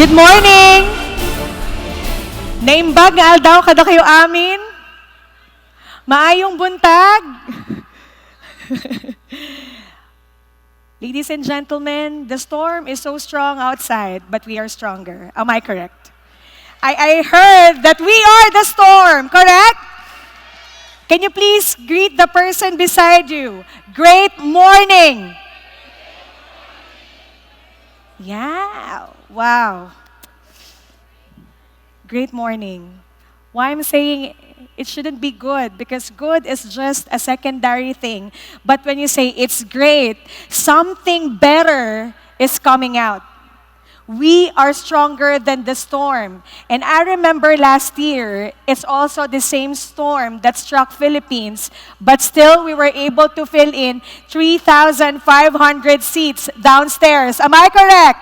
Good morning! Naimbag nga aldaw kada kayo amin. Maayong buntag. Ladies and gentlemen, the storm is so strong outside, but we are stronger. Am I correct? I heard that we are the storm, correct? Can you please greet the person beside you? Great morning! Yeah, wow. Great morning. Why I'm saying it shouldn't be good, because good is just a secondary thing. But when you say it's great, something better is coming out. We are stronger than the storm. And I remember last year, it's also the same storm that struck Philippines, but still we were able to fill in 3,500 seats downstairs. Am I correct?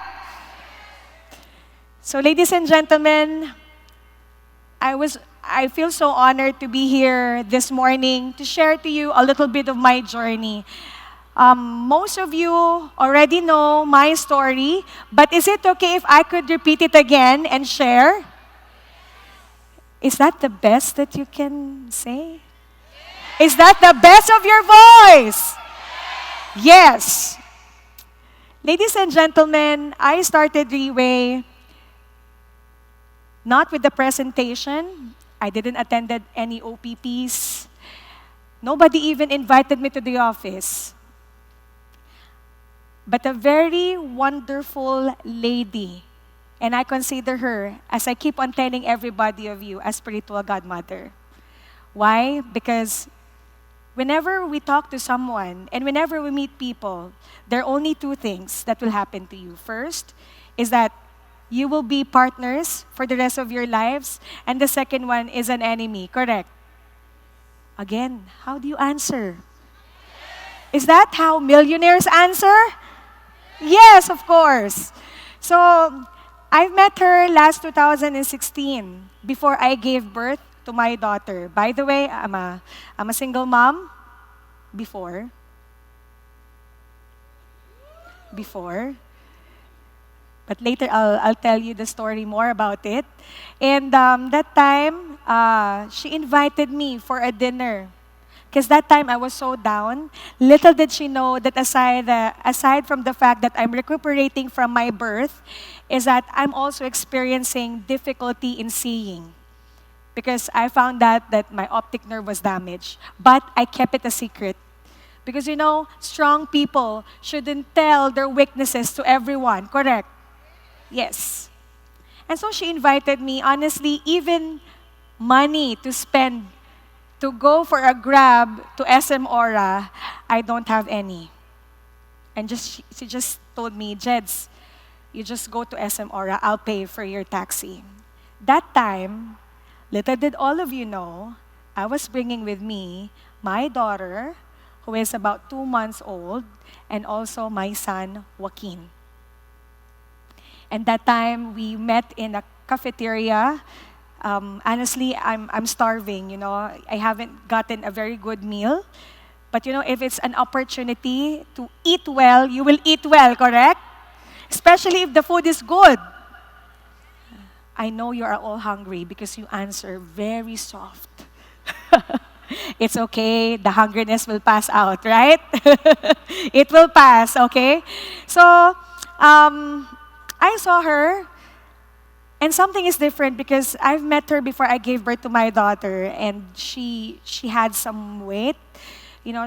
So ladies and gentlemen, I feel so honored to be here this morning to share to you a little bit of my journey. Most of you already know my story, but is it okay if I could repeat it again and share? Is that the best that you can say? Is that the best of your voice? Yes. Ladies and gentlemen, I started Riway not with the presentation. I didn't attend any OPPs. Nobody even invited me to the office. But a very wonderful lady, and I consider her, as I keep on telling everybody of you, a spiritual godmother. Why? Because whenever we talk to someone and whenever we meet people, there are only two things that will happen to you. First is that you will be partners for the rest of your lives, and the second one is an enemy, correct? Again, how do you answer? Is that how millionaires answer? Yes, of course. So, I met her last 2016, before I gave birth to my daughter. By the way, I'm a single mom before. But later, I'll tell you the story more about it. And that time, she invited me for a dinner. Because that time I was so down. Little did she know that aside from the fact that I'm recuperating from my birth, is that I'm also experiencing difficulty in seeing. Because I found out that my optic nerve was damaged. But I kept it a secret. Because strong people shouldn't tell their weaknesses to everyone, correct? Yes. And so she invited me. Honestly, even money to spend to go for a grab to SM Aura, I don't have any. And she just told me, Jeds, you just go to SM Aura, I'll pay for your taxi. That time, little did all of you know, I was bringing with me my daughter, who is about 2 months old, and also my son, Joaquin. And that time, we met in a cafeteria. Honestly, I'm starving, I haven't gotten a very good meal. But if it's an opportunity to eat well, you will eat well, correct? Especially if the food is good. I know you are all hungry because you answer very soft. It's okay, the hungriness will pass out, right? It will pass, okay? So, I saw her. And something is different because I've met her before I gave birth to my daughter, and she had some weight.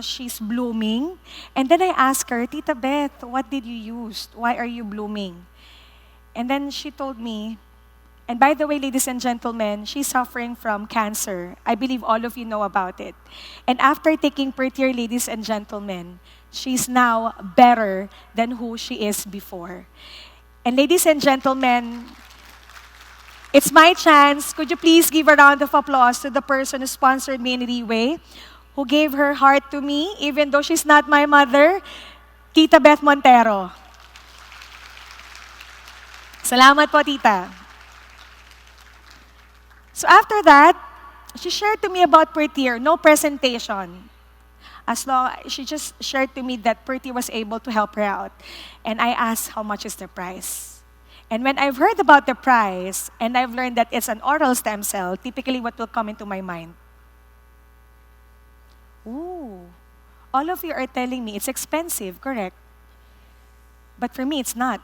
She's blooming. And then I asked her, Tita Beth, what did you use? Why are you blooming? And then she told me, and by the way, ladies and gentlemen, she's suffering from cancer. I believe all of you know about it. And after taking Prettier, ladies and gentlemen, she's now better than who she is before. And ladies and gentlemen, it's my chance. Could you please give a round of applause to the person who sponsored me in Riway, who gave her heart to me, even though she's not my mother, Tita Beth Montero. Salamat po, Tita. So after that, she shared to me about Prettier, no presentation. She just shared to me that Pretty was able to help her out. And I asked how much is the price. And when I've heard about the price and I've learned that it's an oral stem cell, typically what will come into my mind? Ooh, all of you are telling me it's expensive, correct? But for me, it's not.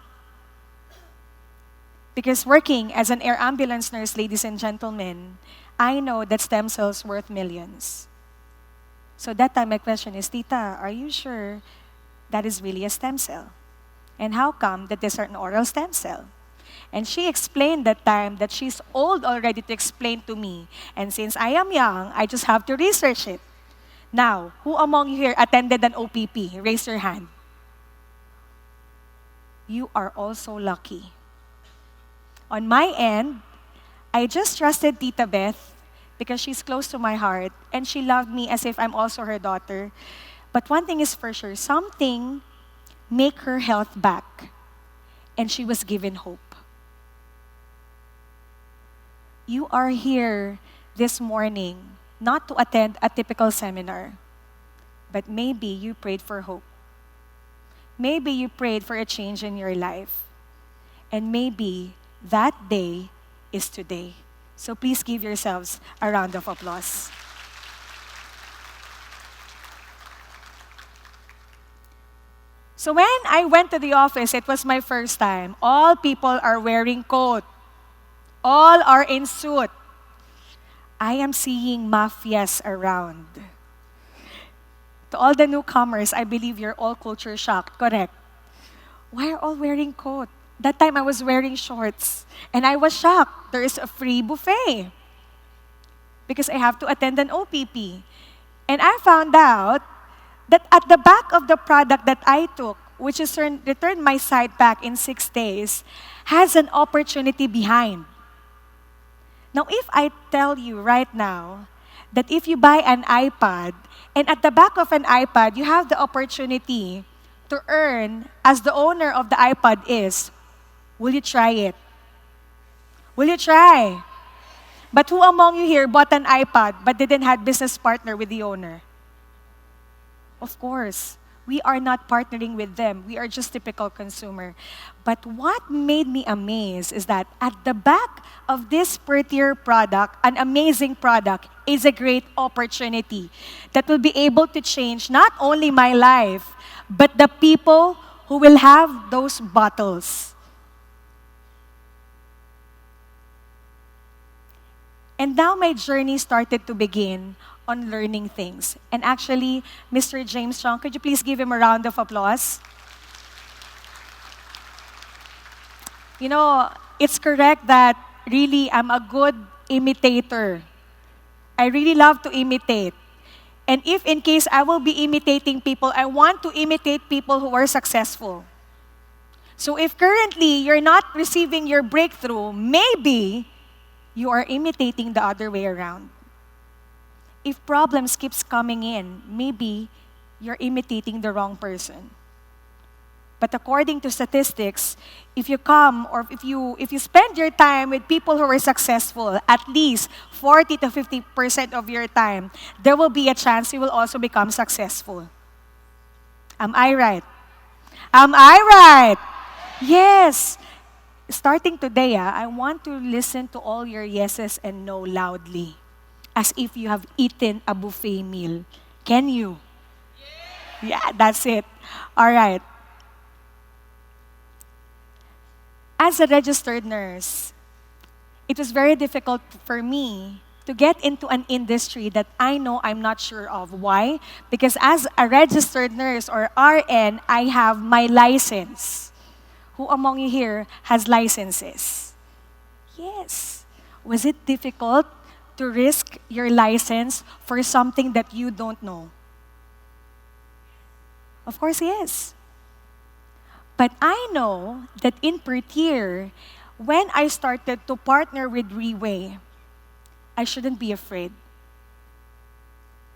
Because working as an air ambulance nurse, ladies and gentlemen, I know that stem cells worth millions. So that time my question is, Tita, are you sure that is really a stem cell? And how come that there's an oral stem cell? And she explained that time that she's old already to explain to me. And since I am young, I just have to research it. Now, who among you here attended an OPP? Raise your hand. You are also lucky. On my end, I just trusted Tita Beth because she's close to my heart and she loved me as if I'm also her daughter. But one thing is for sure, something make her health back and she was given hope. You are here this morning not to attend a typical seminar, but maybe you prayed for hope. Maybe you prayed for a change in your life. And maybe that day is today. So please give yourselves a round of applause. So when I went to the office, it was my first time. All people are wearing coat. All are in suit. I am seeing mafias around. To all the newcomers, I believe you're all culture shocked, correct? Why are all wearing coat? That time I was wearing shorts and I was shocked. There is a free buffet because I have to attend an OPP. And I found out that at the back of the product that I took, which is returned my side pack in 6 days, has an opportunity behind. Now, if I tell you right now that if you buy an iPad, and at the back of an iPad, you have the opportunity to earn as the owner of the iPad is, will you try it? Will you try? But who among you here bought an iPad but didn't have business partner with the owner? Of course, we are not partnering with them. We are just typical consumer. But what made me amazed is that at the back of this prettier product, an amazing product, is a great opportunity that will be able to change not only my life, but the people who will have those bottles. And now my journey started to begin on learning things. And actually, Mr. James Chong, could you please give him a round of applause? You know, it's correct that really I'm a good imitator. I really love to imitate. And if in case I will be imitating people, I want to imitate people who are successful. So if currently you're not receiving your breakthrough, maybe you are imitating the other way around. If problems keeps coming in, maybe you're imitating the wrong person. But according to statistics, if you come or if you spend your time with people who are successful, at least 40 to 50% of your time, there will be a chance you will also become successful. Am I right? Am I right? Yes. Starting today, I want to listen to all your yeses and no loudly, as if you have eaten a buffet meal. Can you? Yeah, that's it. All right. As a registered nurse, it was very difficult for me to get into an industry that I know I'm not sure of. Why? Because as a registered nurse or RN, I have my license. Who among you here has licenses? Yes. Was it difficult to risk your license for something that you don't know? Of course, yes. But I know that in Pertier, when I started to partner with Riway, I shouldn't be afraid.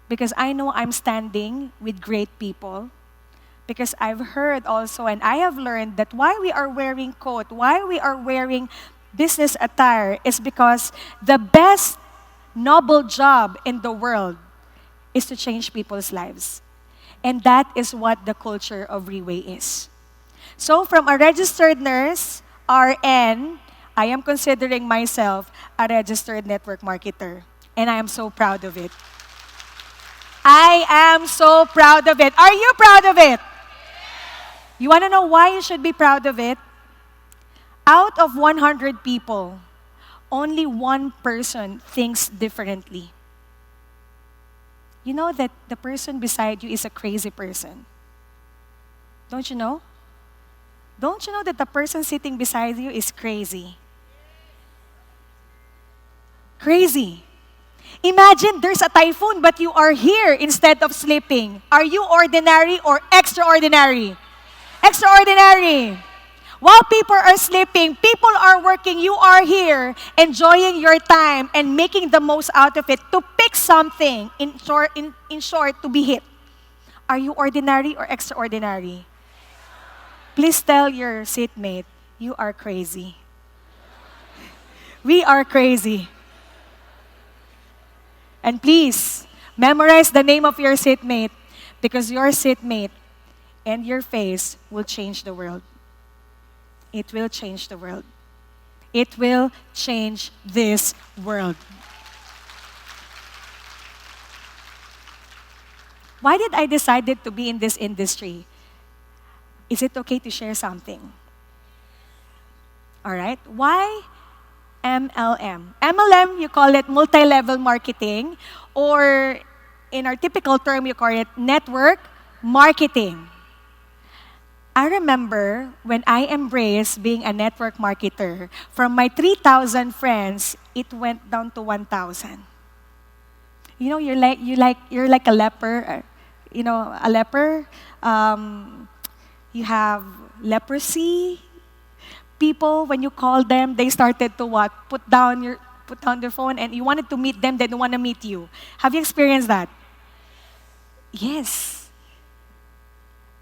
Because I know I'm standing with great people. Because I've heard also and I have learned that why we are wearing coat, why we are wearing business attire is because the best noble job in the world is to change people's lives. And that is what the culture of Riway is. So from a registered nurse, RN, I am considering myself a registered network marketer. And I am so proud of it. I am so proud of it. Are you proud of it? You want to know why you should be proud of it? Out of 100 people, only one person thinks differently. You know that the person beside you is a crazy person. Don't you know? Don't you know that the person sitting beside you is crazy? Crazy. Imagine there's a typhoon, but you are here instead of sleeping. Are you ordinary or extraordinary? Extraordinary. While people are sleeping, people are working, you are here, enjoying your time and making the most out of it to pick something, in short, to be hit. Are you ordinary or extraordinary? Please tell your seatmate, you are crazy. We are crazy. And please, memorize the name of your seatmate because your seatmate and your face will change the world. It will change the world. It will change this world. Why did I decide to be in this industry? Is it okay to share something? All right. Why MLM? MLM, you call it multi-level marketing, or in our typical term, you call it network marketing. I remember when I embraced being a network marketer, from my 3,000 friends, it went down to 1,000. You know, you're like a leper. You know, a leper. You have leprosy. People, when you call them, they started to what? Put down their phone, and you wanted to meet them, they don't want to meet you. Have you experienced that? Yes.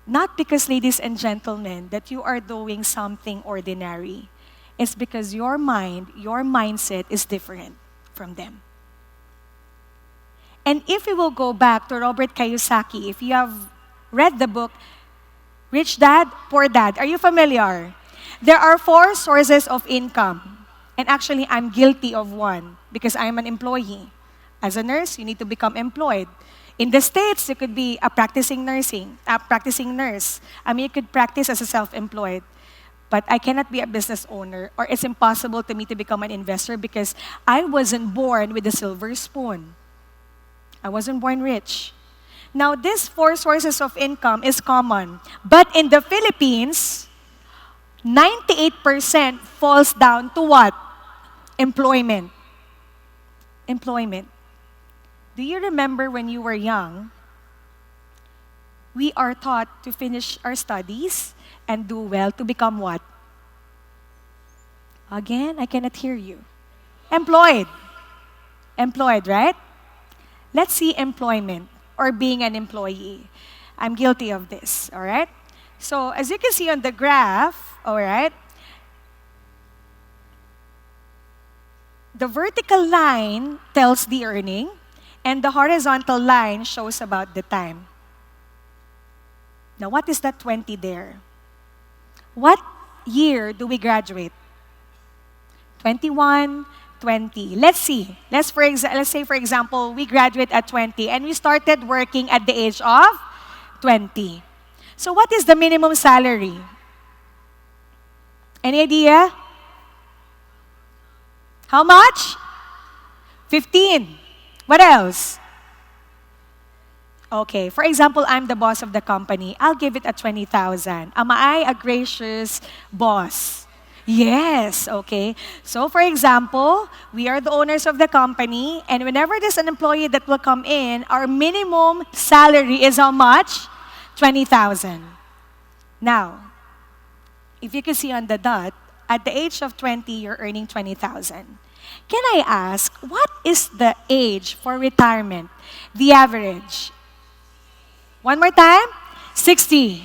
Not because, ladies and gentlemen, that you are doing something ordinary. It's because your mind, your mindset is different from them. And if we will go back to Robert Kiyosaki, if you have read the book, Rich Dad, Poor Dad, are you familiar? There are 4 sources of income. And actually, I'm guilty of one because I'm an employee. As a nurse, you need to become employed. In the States, you could be a practicing nurse. I mean, you could practice as a self-employed. But I cannot be a business owner, or it's impossible to me to become an investor because I wasn't born with a silver spoon. I wasn't born rich. Now, these 4 sources of income is common. But in the Philippines, 98% falls down to what? Employment. Employment. Do you remember when you were young, we are taught to finish our studies and do well to become what? Again, I cannot hear you. Employed. Employed, right? Let's see employment or being an employee. I'm guilty of this, all right? So, as you can see on the graph, all right, the vertical line tells the earning, and the horizontal line shows about the time. Now, what is that 20 there? What year do we graduate? 21, 20. Let's see. Let's say, for example, we graduate at 20 and we started working at the age of 20. So what is the minimum salary? Any idea? How much? 15. What else? Okay, for example, I'm the boss of the company. I'll give it a 20,000. Am I a gracious boss? Yes, okay. So for example, we are the owners of the company, and whenever there's an employee that will come in, our minimum salary is how much? 20,000. Now, if you can see on the dot, at the age of 20, you're earning 20,000. Can I ask, what is the age for retirement? The average. One more time? 60.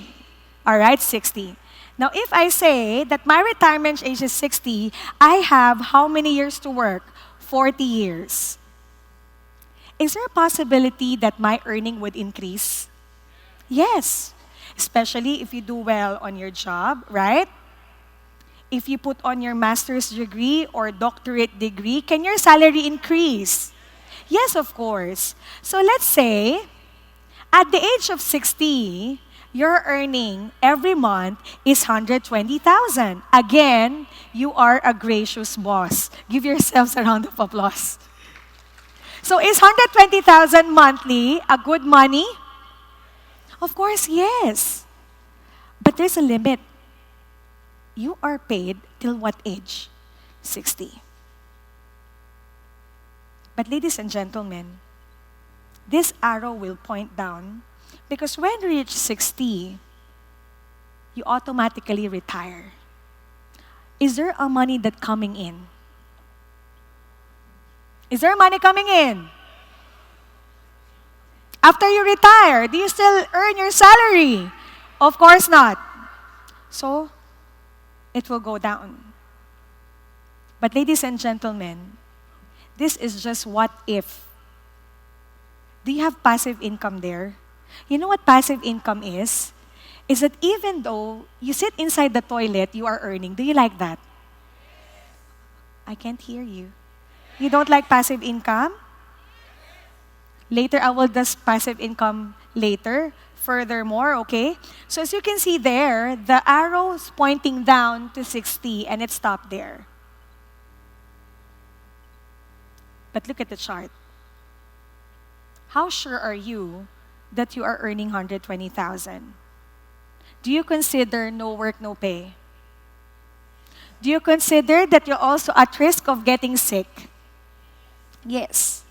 All right, 60. Now, if I say that my retirement age is 60, I have how many years to work? 40 years. Is there a possibility that my earning would increase? Yes, especially if you do well on your job, right? If you put on your master's degree or doctorate degree, can your salary increase? Yes, of course. So let's say, at the age of 60, your earning every month is 120,000. Again, you are a gracious boss. Give yourselves a round of applause. So is 120,000 monthly a good money? Of course, yes. But there's a limit. You are paid till what age? 60. But ladies and gentlemen, this arrow will point down because when you reach 60, you automatically retire. Is there a money that coming in? Is there money coming in? After you retire, do you still earn your salary? Of course not. So, it will go down. But ladies and gentlemen, this is just what if. Do you have passive income there? You know what passive income is? Is that even though you sit inside the toilet, you are earning. Do you like that? I can't hear you. You don't like passive income? Later, I will discuss passive income later. Furthermore, okay? So as you can see there, the arrow is pointing down to 60 and it stopped there. But look at the chart. How sure are you that you are earning 120,000? Do you consider no work, no pay? Do you consider that you're also at risk of getting sick? Yes.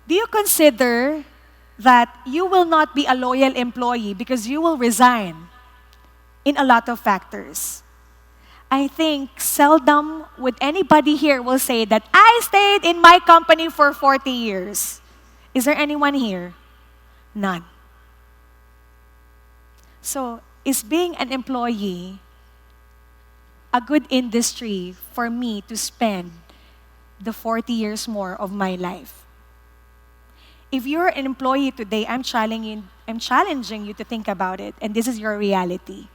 Do you consider that you will not be a loyal employee because you will resign in a lot of factors? I think seldom would anybody here will say that I stayed in my company for 40 years. Is there anyone here? None. So, is being an employee a good industry for me to spend the 40 years more of my life? If you're an employee today, I'm challenging you to think about it, and this is your reality.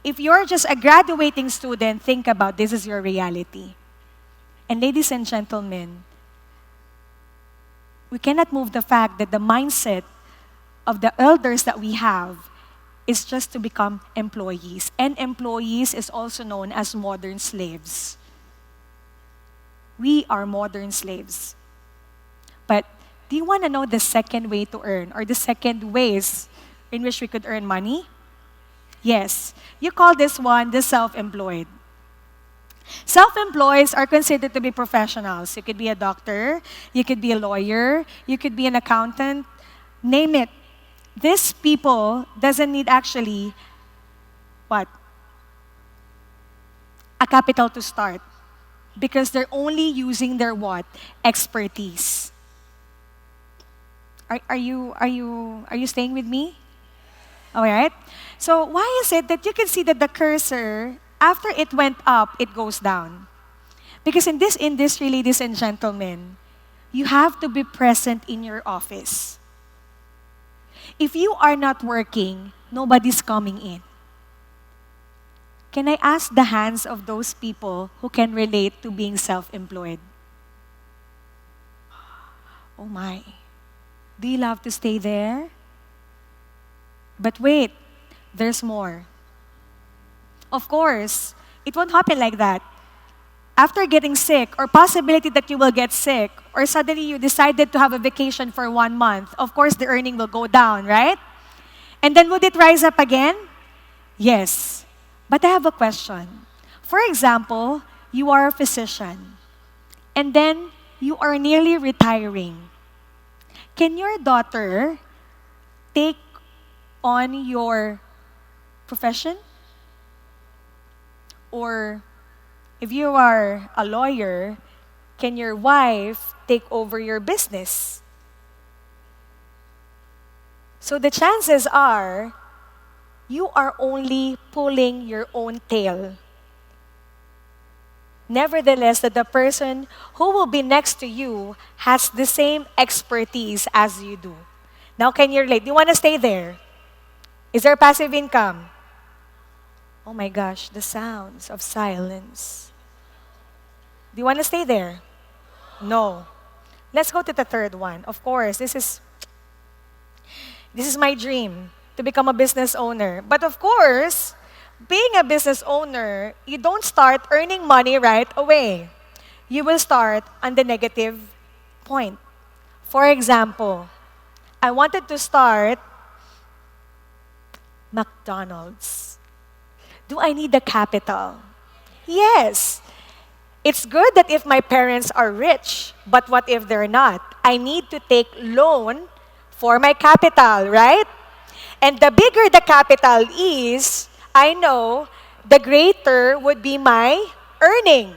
If you're just a graduating student, think about this is your reality. And ladies and gentlemen, we cannot move the fact that the mindset of the elders that we have is just to become employees. And employees is also known as modern slaves. We are modern slaves. But do you want to know the second way to earn or the second ways in which we could earn money? Yes. You call this one the self-employed. Self-employed are considered to be professionals. You could be a doctor, you could be a lawyer, you could be an accountant, name it. These people doesn't need actually what? A capital to start. Because they're only using their what? Expertise. Are you staying with me? All right. So why is it that you can see that the cursor, after it went up, it goes down? Because in this industry, ladies and gentlemen, you have to be present in your office. If you are not working, nobody's coming in. Can I ask the hands of those people who can relate to being self-employed? Oh my. Do you love to stay there? But wait, there's more. Of course, it won't happen like that. After getting sick, or possibility that you will get sick, or suddenly you decided to have a vacation for 1 month, of course the earning will go down, right? And then would it rise up again? Yes. But I have a question. For example, you are a physician, and then you are nearly retiring. Can your daughter take on your profession? Or if you are a lawyer, can your wife take over your business? So the chances are, you are only pulling your own tail. Nevertheless, that the person who will be next to you has the same expertise as you do. Now, can you relate? Do you want to stay there? Is there passive income? Oh my gosh, the sounds of silence. Do you want to stay there? No. Let's go to the third one. Of course, this is my dream to become a business owner. But of course, being a business owner, you don't start earning money right away. You will start on the negative point. For example, I wanted to start McDonald's. Do I need the capital? Yes. It's good that if my parents are rich, but what if they're not? I need to take loan for my capital, right? And the bigger the capital is, I know the greater would be my earning.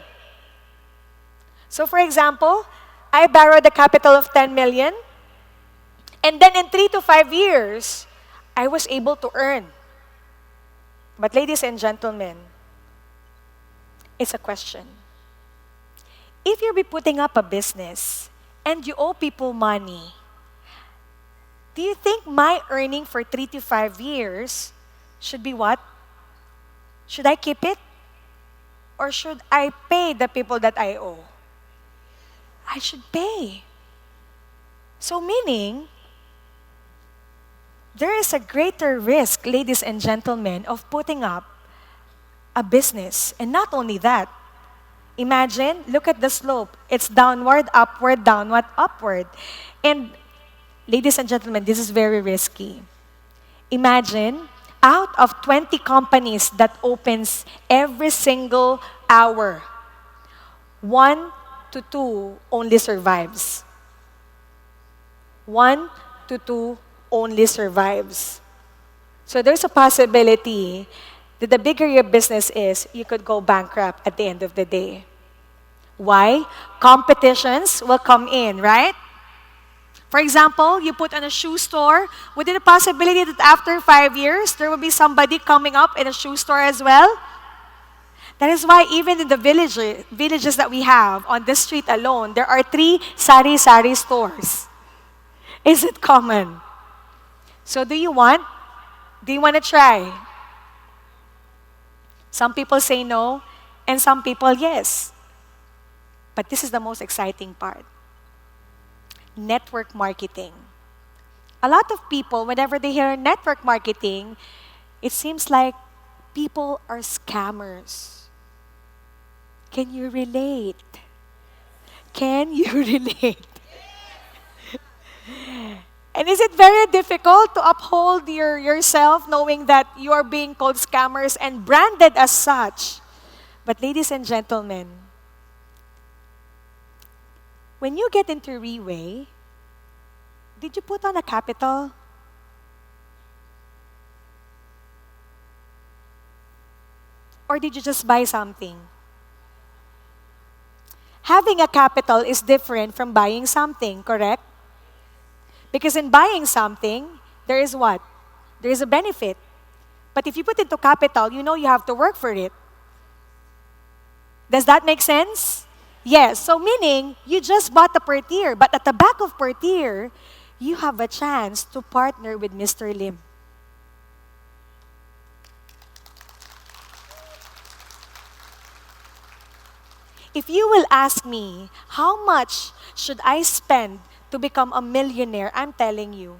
So for example, I borrowed the capital of 10 million, and then in 3 to 5 years, I was able to earn. But ladies and gentlemen, it's a question. If you'll be putting up a business and you owe people money, do you think my earning for 3 to 5 years should be what? Should I keep it? Or should I pay the people that I owe? I should pay. So meaning, there is a greater risk, ladies and gentlemen, of putting up a business. And not only that, imagine, look at the slope. It's downward, upward, downward, upward. And ladies and gentlemen, this is very risky. Imagine, out of 20 companies that opens every single hour, 1 to 2 only survives. 1 to 2 only survives. So there's a possibility that the bigger your business is, you could go bankrupt at the end of the day. Why? Competitions will come in, right? For example, you put on a shoe store, would there be a possibility that after 5 years, there will be somebody coming up in a shoe store as well? That is why even in the villages that we have, on this street alone, there are 3 sari-sari stores. Is it common? So do you want? Do you want to try? Some people say no, and some people yes. But this is the most exciting part. Network marketing. A lot of people, whenever they hear network marketing, it seems like people are scammers. Can you relate? Can you relate? And is it very difficult to uphold yourself knowing that you are being called scammers and branded as such? But ladies and gentlemen, when you get into Riway, did you put on a capital? Or did you just buy something? Having a capital is different from buying something, correct? Because in buying something, there is what? There is a benefit. But if you put into capital, you know you have to work for it. Does that make sense? Yes. So meaning, you just bought the per tier, but at the back of per tier, you have a chance to partner with Mr. Lim. If you will ask me, how much should I spend to become a millionaire? I'm telling you,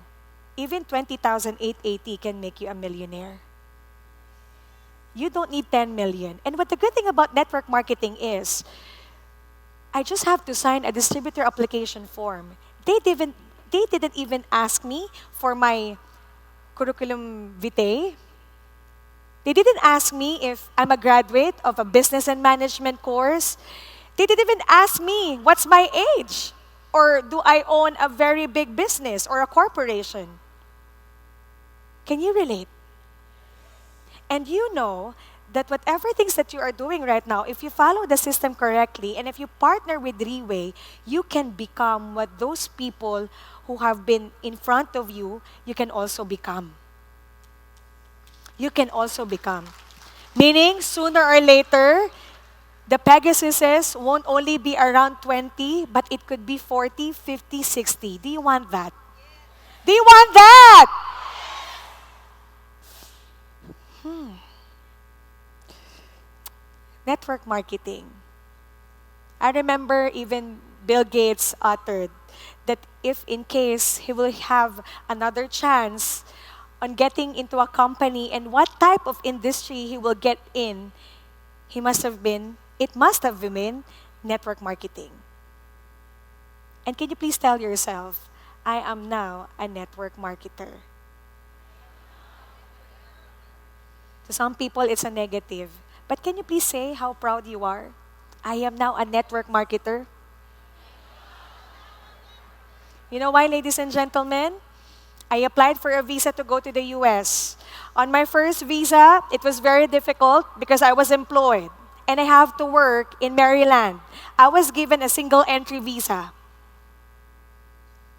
even 20,880 can make you a millionaire. You don't need 10 million. And what the good thing about network marketing is, I just have to sign a distributor application form. They didn't even ask me for my curriculum vitae. They didn't ask me if I'm a graduate of a business and management course. They didn't even ask me what's my age, or do I own a very big business or a corporation. Can you relate? And you know that whatever things that you are doing right now, if you follow the system correctly and if you partner with Riway, you can become what those people who have been in front of you, you can also become. You can also become. Meaning, sooner or later, the Pegasuses won't only be around 20, but it could be 40, 50, 60. Do you want that? Do you want that? Network marketing. I remember even Bill Gates uttered that if in case he will have another chance on getting into a company and what type of industry he will get in, it must have been network marketing. And can you please tell yourself, I am now a network marketer. To some people, it's a negative. But can you please say how proud you are? I am now a network marketer. You know why, ladies and gentlemen? I applied for a visa to go to the US. On my first visa, it was very difficult because I was employed and I have to work in Maryland. I was given a single entry visa.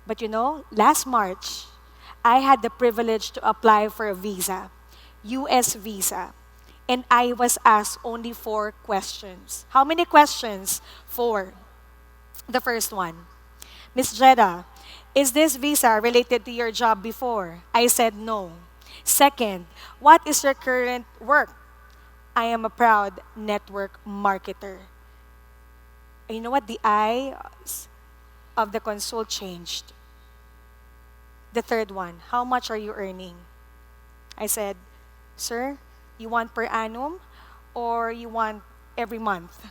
But you know, last March, I had the privilege to apply for a visa, US visa. And I was asked only 4 questions. How many questions? 4. The first one, Miss Jeddah, is this visa related to your job before? I said no. Second, what is your current work? I am a proud network marketer. And you know what? The eyes of the consult changed. The third one, how much are you earning? I said, sir, you want per annum or you want every month?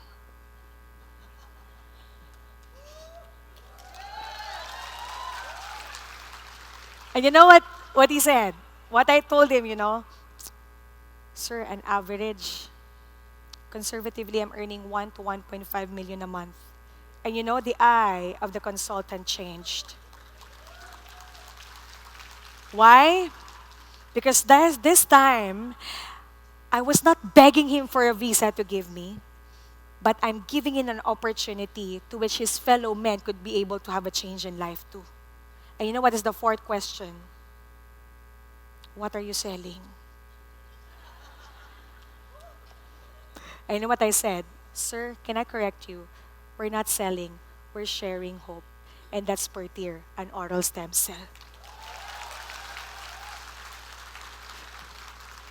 And you know what he said? What I told him, sir, an average, conservatively, I'm earning 1 to 1.5 million a month. And you know, the eye of the consultant changed. Why? Because this time, I was not begging him for a visa to give me, but I'm giving him an opportunity to which his fellow men could be able to have a change in life too. And you know what is the 4th question? What are you selling? And you know what I said? Sir, can I correct you? We're not selling, we're sharing hope. And that's per tier, an oral stem cell.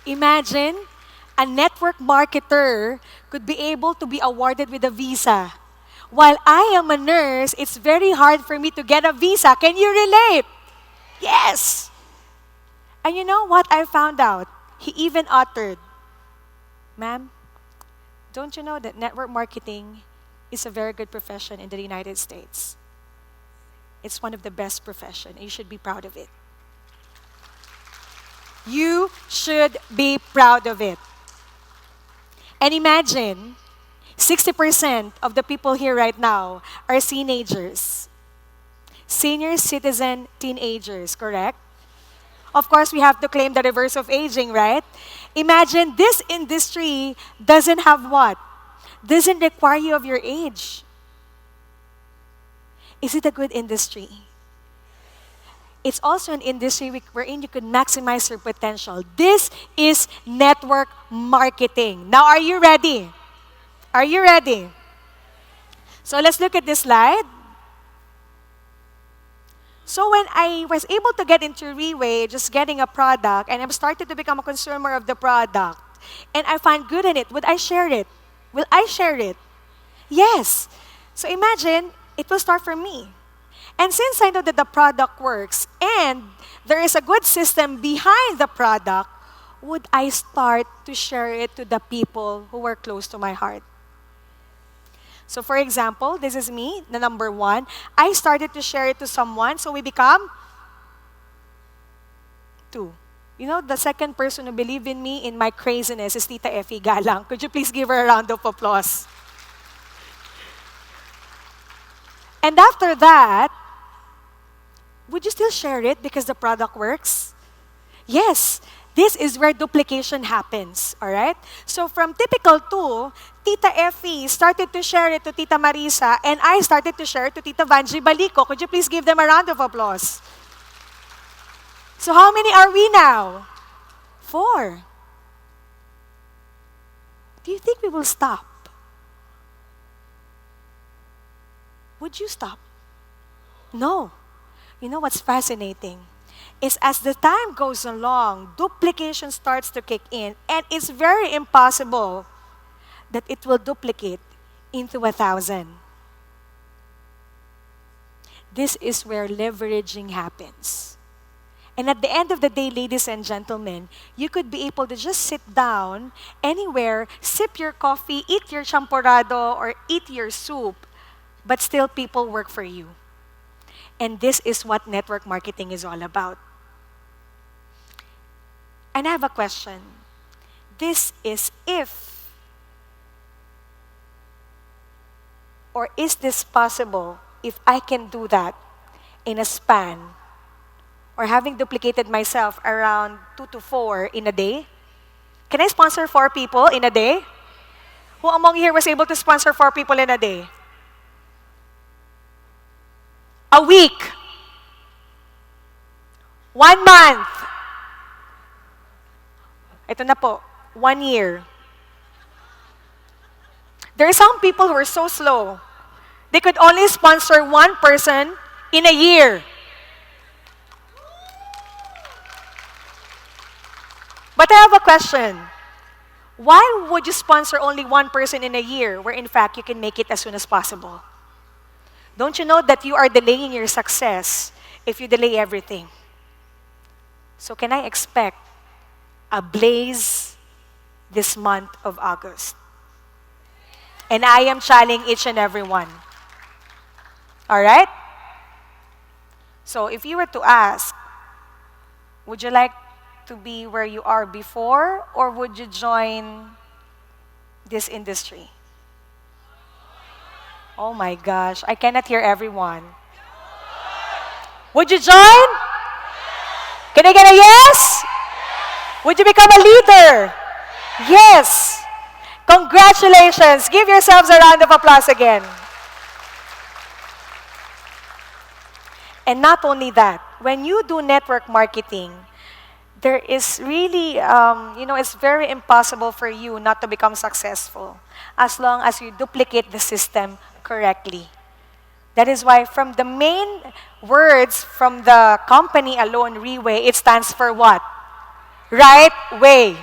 Imagine a network marketer could be able to be awarded with a visa. While I am a nurse, it's very hard for me to get a visa. Can you relate? Yes. And you know what I found out? He even uttered, ma'am, don't you know that network marketing is a very good profession in the United States? It's one of the best professions, and you should be proud of it. You should be proud of it. And imagine, 60% of the people here right now are teenagers. Senior citizen teenagers, correct? Of course, we have to claim the reverse of aging, right? Imagine this industry doesn't have what? Doesn't require you of your age. Is it a good industry? It's also an industry wherein you could maximize your potential. This is network marketing. Now, are you ready? Are you ready? So let's look at this slide. So when I was able to get into Riway, just getting a product, and I started to become a consumer of the product, and I find good in it, would I share it? Will I share it? Yes. So imagine, it will start from me. And since I know that the product works and there is a good system behind the product, would I start to share it to the people who were close to my heart? So for example, this is me, the number 1. I started to share it to someone, so we become 2. You know, the second person who believed in me in my craziness is Tita Effie Galang. Could you please give her a round of applause? And after that, would you still share it because the product works? Yes, this is where duplication happens, all right? So from typical 2, Tita Effie started to share it to Tita Marisa, and I started to share it to Tita Vanji Balico. Could you please give them a round of applause? So how many are we now? 4. Do you think we will stop? Would you stop? No. You know what's fascinating? Is as the time goes along, duplication starts to kick in, and it's very impossible that it will duplicate into 1,000. This is where leveraging happens. And at the end of the day, ladies and gentlemen, you could be able to just sit down anywhere, sip your coffee, eat your champorado, or eat your soup, but still people work for you. And this is what network marketing is all about. And I have a question. This is if, or is this possible if I can do that in a span, or having duplicated myself around 2 to 4 in a day? Can I sponsor 4 people in a day? Who among you here was able to sponsor 4 people in a day? A week. 1 month. Ito na po, 1 year. There are some people who are so slow. They could only sponsor 1 person in a year. But I have a question. Why would you sponsor only 1 person in a year where in fact you can make it as soon as possible? Don't you know that you are delaying your success if you delay everything? So can I expect a blaze this month of August? And I am challenging each and every one. All right? So if you were to ask, would you like to be where you are before, or would you join this industry? Oh my gosh, I cannot hear everyone. Would you join? Can I get a yes? Would you become a leader? Yes. Congratulations. Give yourselves a round of applause again. And not only that, when you do network marketing, there is really, it's very impossible for you not to become successful as long as you duplicate the system correctly. That is why from the main words from the company alone, Riway, it stands for what? Right way.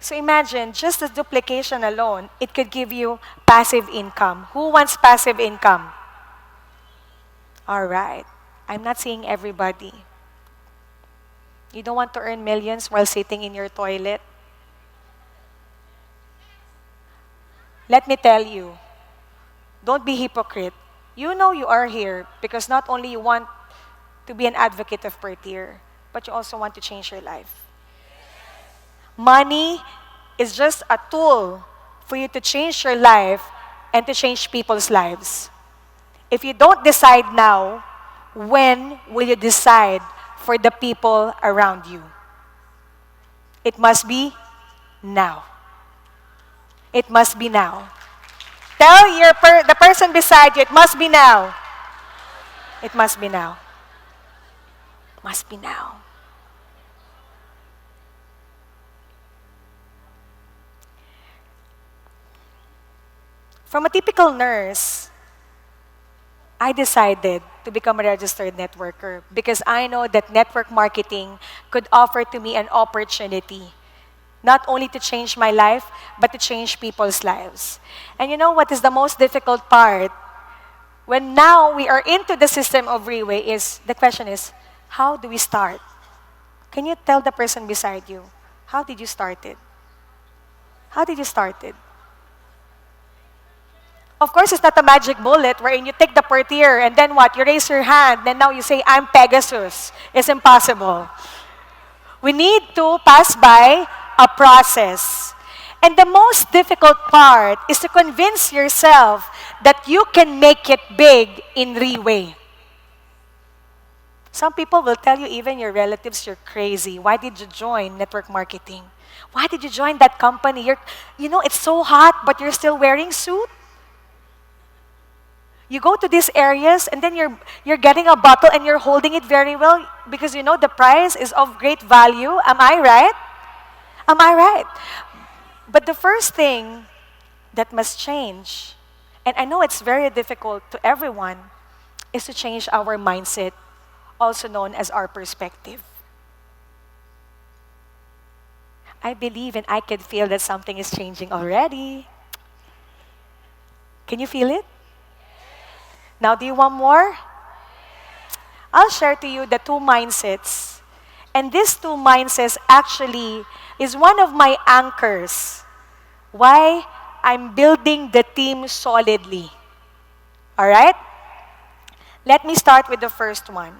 So imagine, just the duplication alone, it could give you passive income. Who wants passive income? All right. I'm not seeing everybody. You don't want to earn millions while sitting in your toilet? Let me tell you, don't be hypocrite. You know you are here because not only you want to be an advocate of per tier, but you also want to change your life. Money is just a tool for you to change your life and to change people's lives. If you don't decide now, when will you decide for the people around you? It must be now. It must be now. Tell the person beside you, it must be now. It must be now. Must be now. From a typical nurse, I decided to become a registered networker because I know that network marketing could offer to me an opportunity, not only to change my life, but to change people's lives. And you know what is the most difficult part? When now we are into the system of Riway, the question is, how do we start? Can you tell the person beside you, how did you start it? How did you start it? Of course, it's not a magic bullet wherein you take the per tier and then what? You raise your hand, then now you say, I'm Pegasus. It's impossible. We need to pass by a process. And the most difficult part is to convince yourself that you can make it big in Riway. Some people will tell you, even your relatives, you're crazy. Why did you join network marketing? Why did you join that company? It's so hot, but you're still wearing suit. You go to these areas and then you're getting a bottle and you're holding it very well because you know the price is of great value. Am I right? Am I right? But the first thing that must change, and I know it's very difficult to everyone, is to change our mindset, also known as our perspective. I believe and I can feel that something is changing already. Can you feel it? Now, do you want more? I'll share to you the two mindsets. And these two mindsets actually is one of my anchors. Why I'm building the team solidly. All right? Let me start with the first one.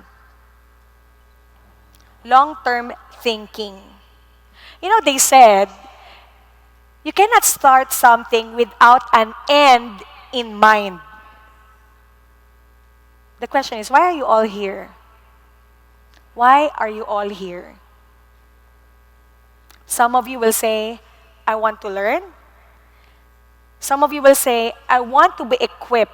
Long-term thinking. You know, they said, you cannot start something without an end in mind. The question is, why are you all here? Why are you all here? Some of you will say, I want to learn. Some of you will say, I want to be equipped.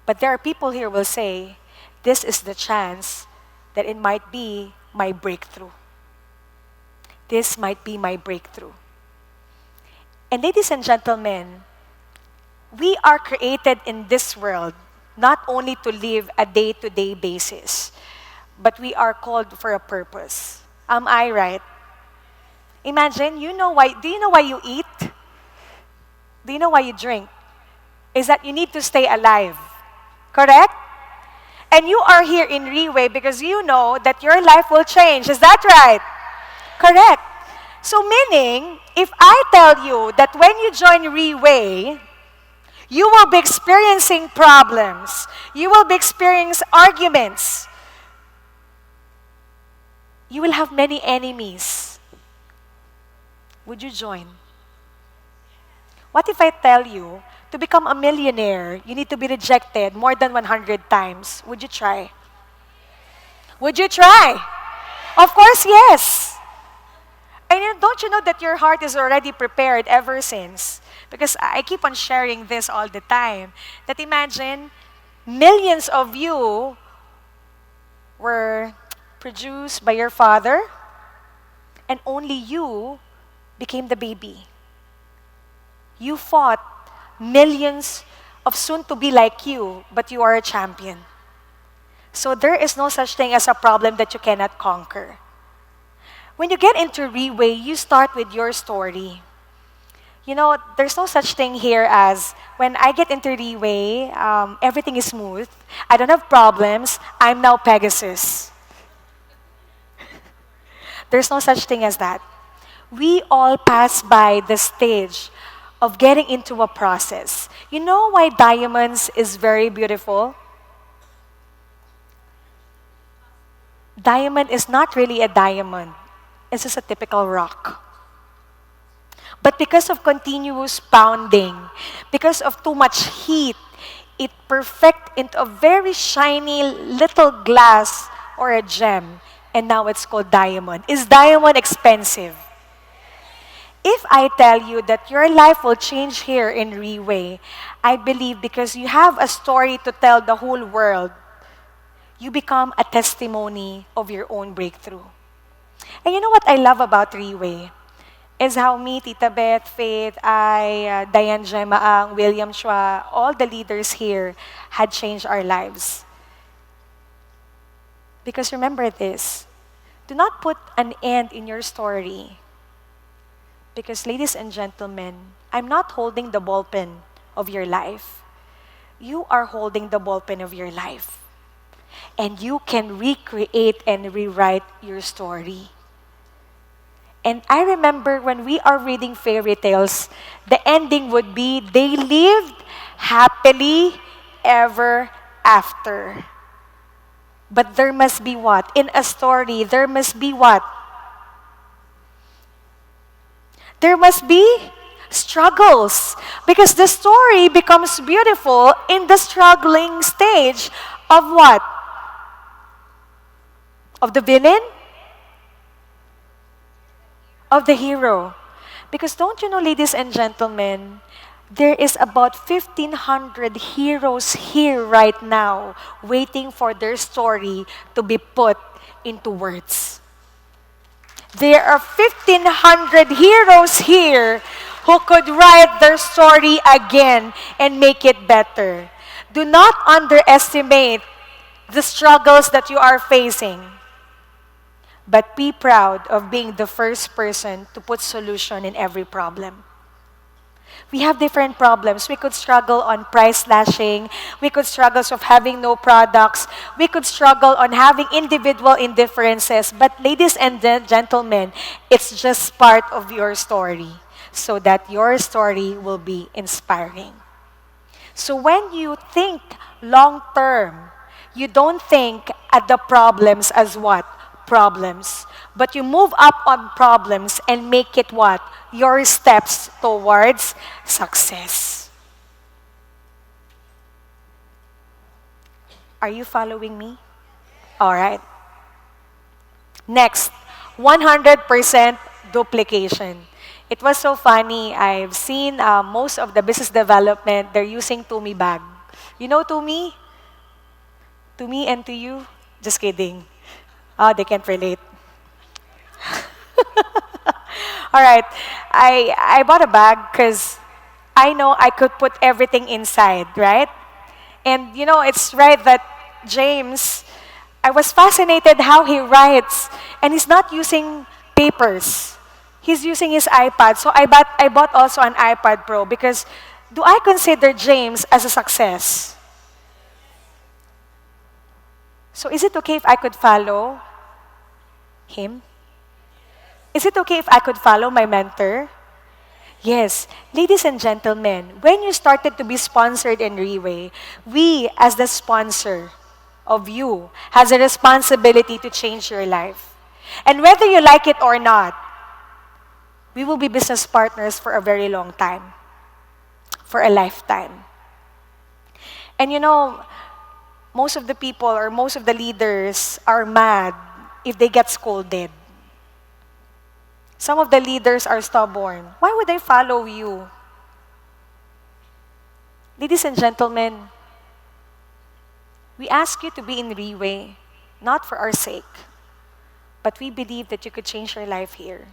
But there are people here who will say, this is the chance that it might be my breakthrough. This might be my breakthrough. And ladies and gentlemen, we are created in this world not only to live a day-to-day basis, but we are called for a purpose. Am I right? Imagine, do you know why you eat? Do you know why you drink? Is that you need to stay alive. Correct? And you are here in Riway because you know that your life will change. Is that right? Correct. So meaning, if I tell you that when you join Riway, you will be experiencing problems. You will be experiencing arguments. You will have many enemies. Would you join? What if I tell you, to become a millionaire, you need to be rejected more than 100 times? Would you try? Would you try? Of course, yes. And don't you know that your heart is already prepared ever since? Because I keep on sharing this all the time. That imagine, millions of you were produced by your father, and only you became the baby. You fought millions of soon-to-be like you, but you are a champion. So there is no such thing as a problem that you cannot conquer. When you get into Riway, you start with your story. You know, there's no such thing here as, when I get into Riway, everything is smooth. I don't have problems. I'm now Pegasus. There's no such thing as that. We all pass by the stage of getting into a process. You know why diamonds is very beautiful? Diamond is not really a diamond. It's just a typical rock. But because of continuous pounding, because of too much heat, it perfect into a very shiny little glass or a gem. And now it's called diamond. Is diamond expensive? If I tell you that your life will change here in Riway, I believe because you have a story to tell the whole world, you become a testimony of your own breakthrough. And you know what I love about Riway? Is how me, Tita Beth, Faith, Diane Gemaang, William Chua, all the leaders here had changed our lives. Because remember this, do not put an end in your story. Because ladies and gentlemen, I'm not holding the ballpen of your life. You are holding the ballpen of your life. And you can recreate and rewrite your story. And I remember when we are reading fairy tales, the ending would be, they lived happily ever after. But there must be what? In a story, there must be what? There must be struggles. Because the story becomes beautiful in the struggling stage of what? Of the villain? Of the hero. Because don't you know, ladies and gentlemen, there is about 1,500 heroes here right now waiting for their story to be put into words. There are 1,500 heroes here who could write their story again and make it better. Do not underestimate the struggles that you are facing. But be proud of being the first person to put solution in every problem. We have different problems. We could struggle on price slashing. We could struggle of having no products. We could struggle on having individual indifferences. But ladies and gentlemen, it's just part of your story so that your story will be inspiring. So when you think long term, you don't think at the problems as what? Problems. But you move up on problems and make it what? Your steps towards success. Are you following me? All right. Next, 100% duplication. It was so funny. I've seen most of the business development, they're using Tumi bag. You know Tumi? To me and to you? Just kidding. Oh, they can't relate. All right. I bought a bag because I know I could put everything inside, right? And you know, it's right that James, I was fascinated how he writes, and he's not using papers. He's using his iPad. So I bought also an iPad Pro because do I consider James as a success? So is it okay if I could follow him? Is it okay if I could follow my mentor? Yes. Ladies and gentlemen, when you started to be sponsored in Riway, we as the sponsor of you has a responsibility to change your life. And whether you like it or not, we will be business partners for a very long time, for a lifetime. And you know, most of the people or most of the leaders are mad if they get scolded. Some of the leaders are stubborn. Why would they follow you? Ladies and gentlemen, we ask you to be in Riway, not for our sake, but we believe that you could change your life here.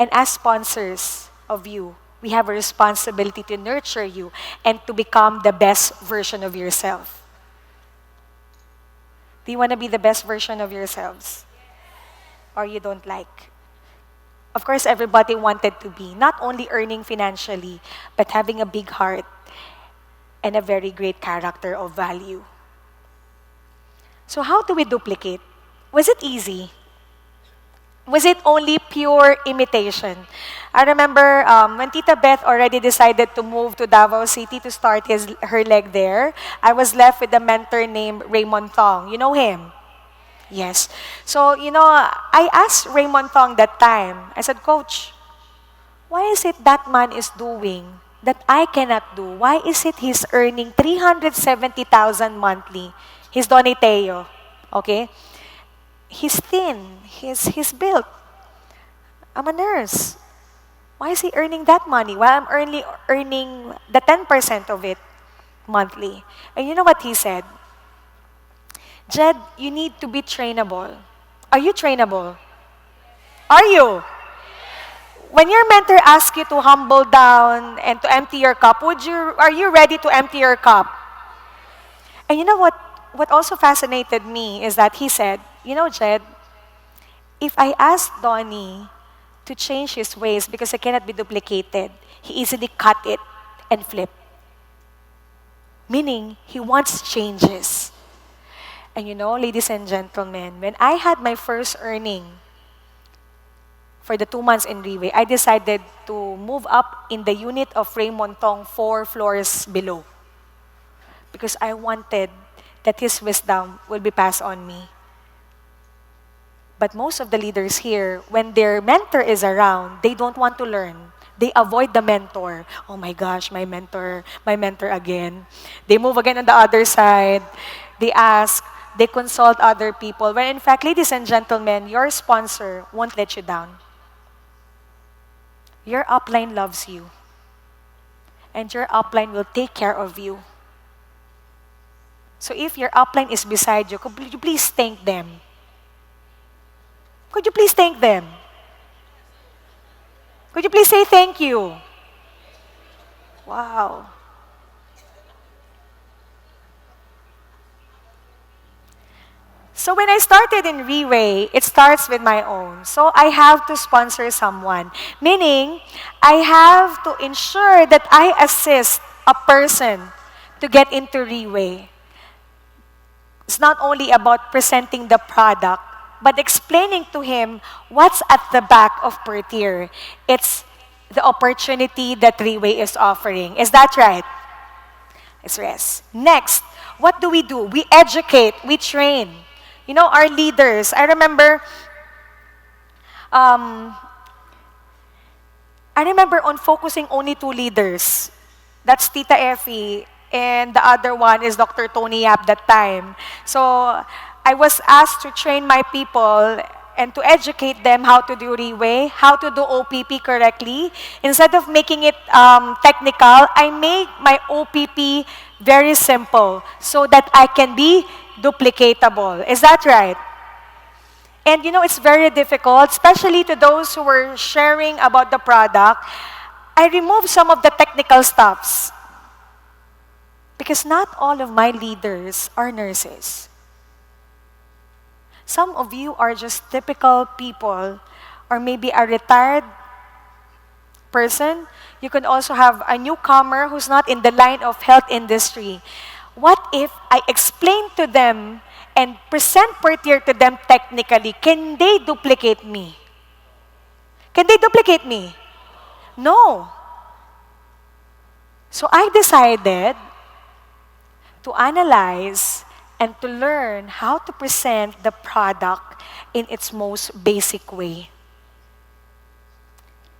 And as sponsors of you, we have a responsibility to nurture you and to become the best version of yourself. Do you want to be the best version of yourselves? Or you don't like? Of course, everybody wanted to be not only earning financially, but having a big heart and a very great character of value. So how do we duplicate? Was it easy? Was it only pure imitation? I remember when Tita Beth already decided to move to Davao City to start her leg there, I was left with a mentor named Raymond Thong. You know him? Yes. So, you know, I asked Raymond Thong that time, I said, Coach, why is it that man is doing that I cannot do? Why is it he's earning 370,000 monthly? He's Donateo, okay? He's thin. He's built. I'm a nurse. Why is he earning that money while I'm earning the 10% of it monthly? And you know what he said? Jed, you need to be trainable. Are you trainable? Are you? When your mentor asks you to humble down and to empty your cup, are you ready to empty your cup? And you know what also fascinated me is that he said, you know, Jed, if I ask Donnie to change his ways because it cannot be duplicated, he easily cut it and flip. Meaning, he wants changes. And you know, ladies and gentlemen, when I had my first earning for the 2 months in Riway, I decided to move up in the unit of Raymond Tong 4 floors below. Because I wanted that his wisdom will be passed on me. But most of the leaders here, when their mentor is around, they don't want to learn. They avoid the mentor. Oh my gosh, my mentor again. They move again on the other side. They ask, they consult other people. When in fact, ladies and gentlemen, your sponsor won't let you down. Your upline loves you. And your upline will take care of you. So if your upline is beside you, could you please thank them? Could you please thank them? Could you please say thank you? Wow. So when I started in Riway, it starts with my own. So I have to sponsor someone, meaning I have to ensure that I assist a person to get into Riway. It's not only about presenting the product, but explaining to him what's at the back of per tier. It's the opportunity that Riway is offering. Is that right? Yes. Next, what do? We educate, we train. You know, our leaders. Um, I remember on focusing only two leaders. That's Tita Effie, and the other one is Dr. Tony Yap that time. So I was asked to train my people and to educate them how to do Riway, how to do OPP correctly. Instead of making it technical, I make my OPP very simple so that I can be duplicatable. Is that right? And you know, it's very difficult, especially to those who were sharing about the product. I removed some of the technical stuffs because not all of my leaders are nurses. Some of you are just typical people, or maybe a retired person. You can also have a newcomer who's not in the line of health industry. What if I explain to them and present per tier to them technically? Can they duplicate me? Can they duplicate me? No. So I decided to analyze and to learn how to present the product in its most basic way.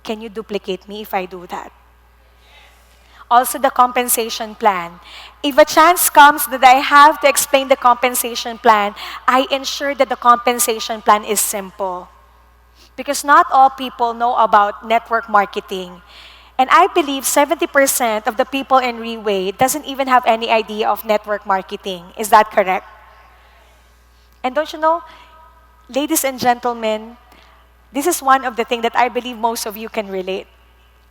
Can you duplicate me if I do that? Also, the compensation plan. If a chance comes that I have to explain the compensation plan, I ensure that the compensation plan is simple. Because not all people know about network marketing. And I believe 70% of the people in Riway doesn't even have any idea of network marketing. Is that correct? And don't you know, ladies and gentlemen, this is one of the things that I believe most of you can relate.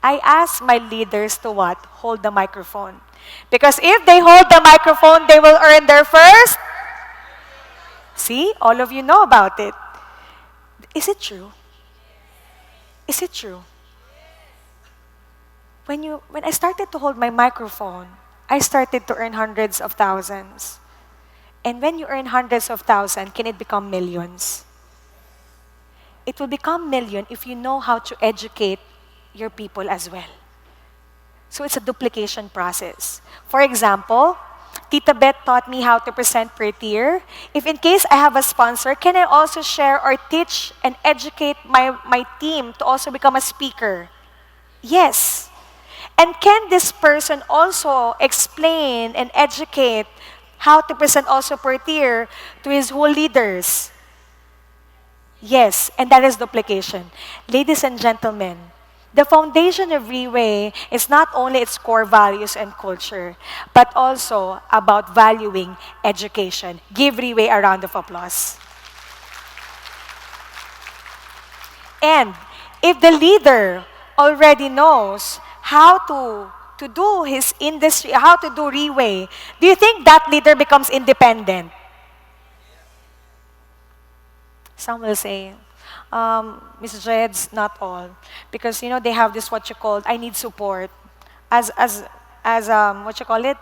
I ask my leaders to what? Hold the microphone. Because if they hold the microphone, they will earn their first. See, all of you know about it. Is it true? Is it true? When I started to hold my microphone, I started to earn hundreds of thousands. And when you earn hundreds of thousands, can it become millions? It will become million if you know how to educate your people as well. So it's a duplication process. For example, Tita Beth taught me how to present per tier. If in case I have a sponsor, can I also share or teach and educate my team to also become a speaker? Yes. And can this person also explain and educate how to present also per tier to his whole leaders? Yes, and that is duplication. Ladies and gentlemen, the foundation of Riway is not only its core values and culture, but also about valuing education. Give Riway a round of applause. And if the leader already knows how to do his industry, how to do Riway, do you think that leader becomes independent? Some will say, Mrs. Reds, not all. Because, you know, they have this what you call, I need support. As what you call it?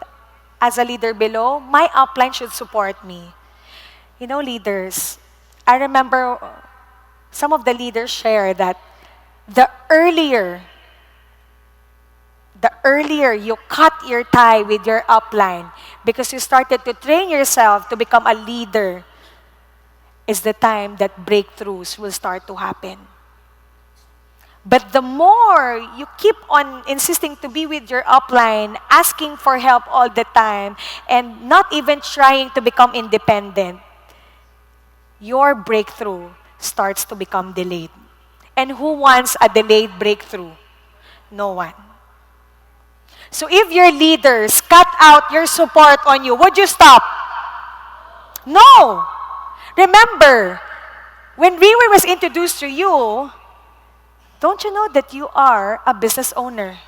As a leader below, my upline should support me. You know, leaders, I remember some of the leaders share that the earlier you cut your tie with your upline because you started to train yourself to become a leader, is the time that breakthroughs will start to happen. But the more you keep on insisting to be with your upline, asking for help all the time, and not even trying to become independent, your breakthrough starts to become delayed. And who wants a delayed breakthrough? No one. So if your leaders cut out your support on you, would you stop? No. Remember, when Riway was introduced to you, don't you know that you are a business owner?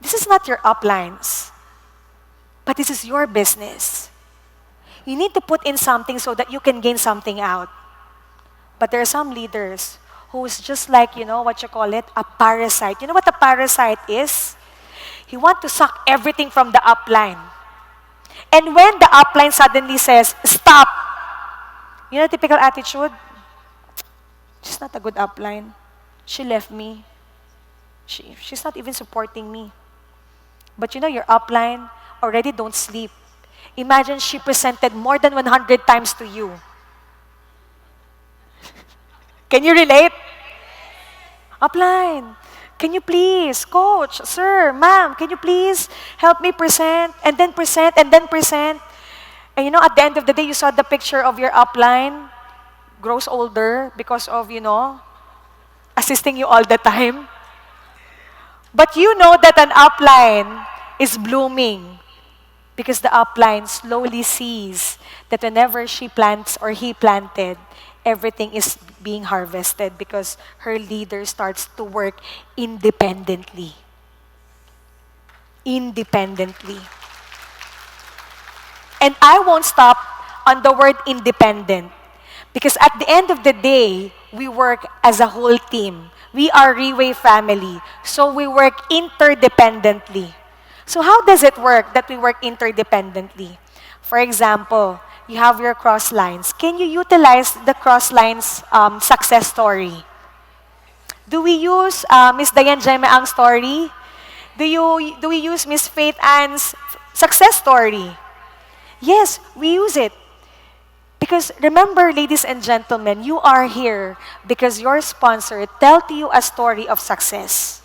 This is not your uplines, but this is your business. You need to put in something so that you can gain something out. But there are some leaders who is just like, what you call it, a parasite. You know what a parasite is? He wants to suck everything from the upline. And when the upline suddenly says, stop, typical attitude, she's not a good upline. She left me. She's not even supporting me. But your upline already don't sleep. Imagine she presented more than 100 times to you. Can you relate? Upline, can you please, coach, sir, ma'am, can you please help me present, and then present, and then present? And at the end of the day, you saw the picture of your upline, grows older because of, assisting you all the time. But you know that an upline is blooming because the upline slowly sees that whenever she plants or he planted, everything is being harvested because her leader starts to work independently. Independently. And I won't stop on the word independent because at the end of the day, we work as a whole team. We are Riway family, so we work interdependently. So how does it work that we work interdependently? For example, you have your cross lines. Can you utilize the cross lines success story? Do we use Miss Diane Jemaang's story? Do we use Miss Faith Ann's success story? Yes, we use it. Because remember, ladies and gentlemen, you are here because your sponsor told you a story of success.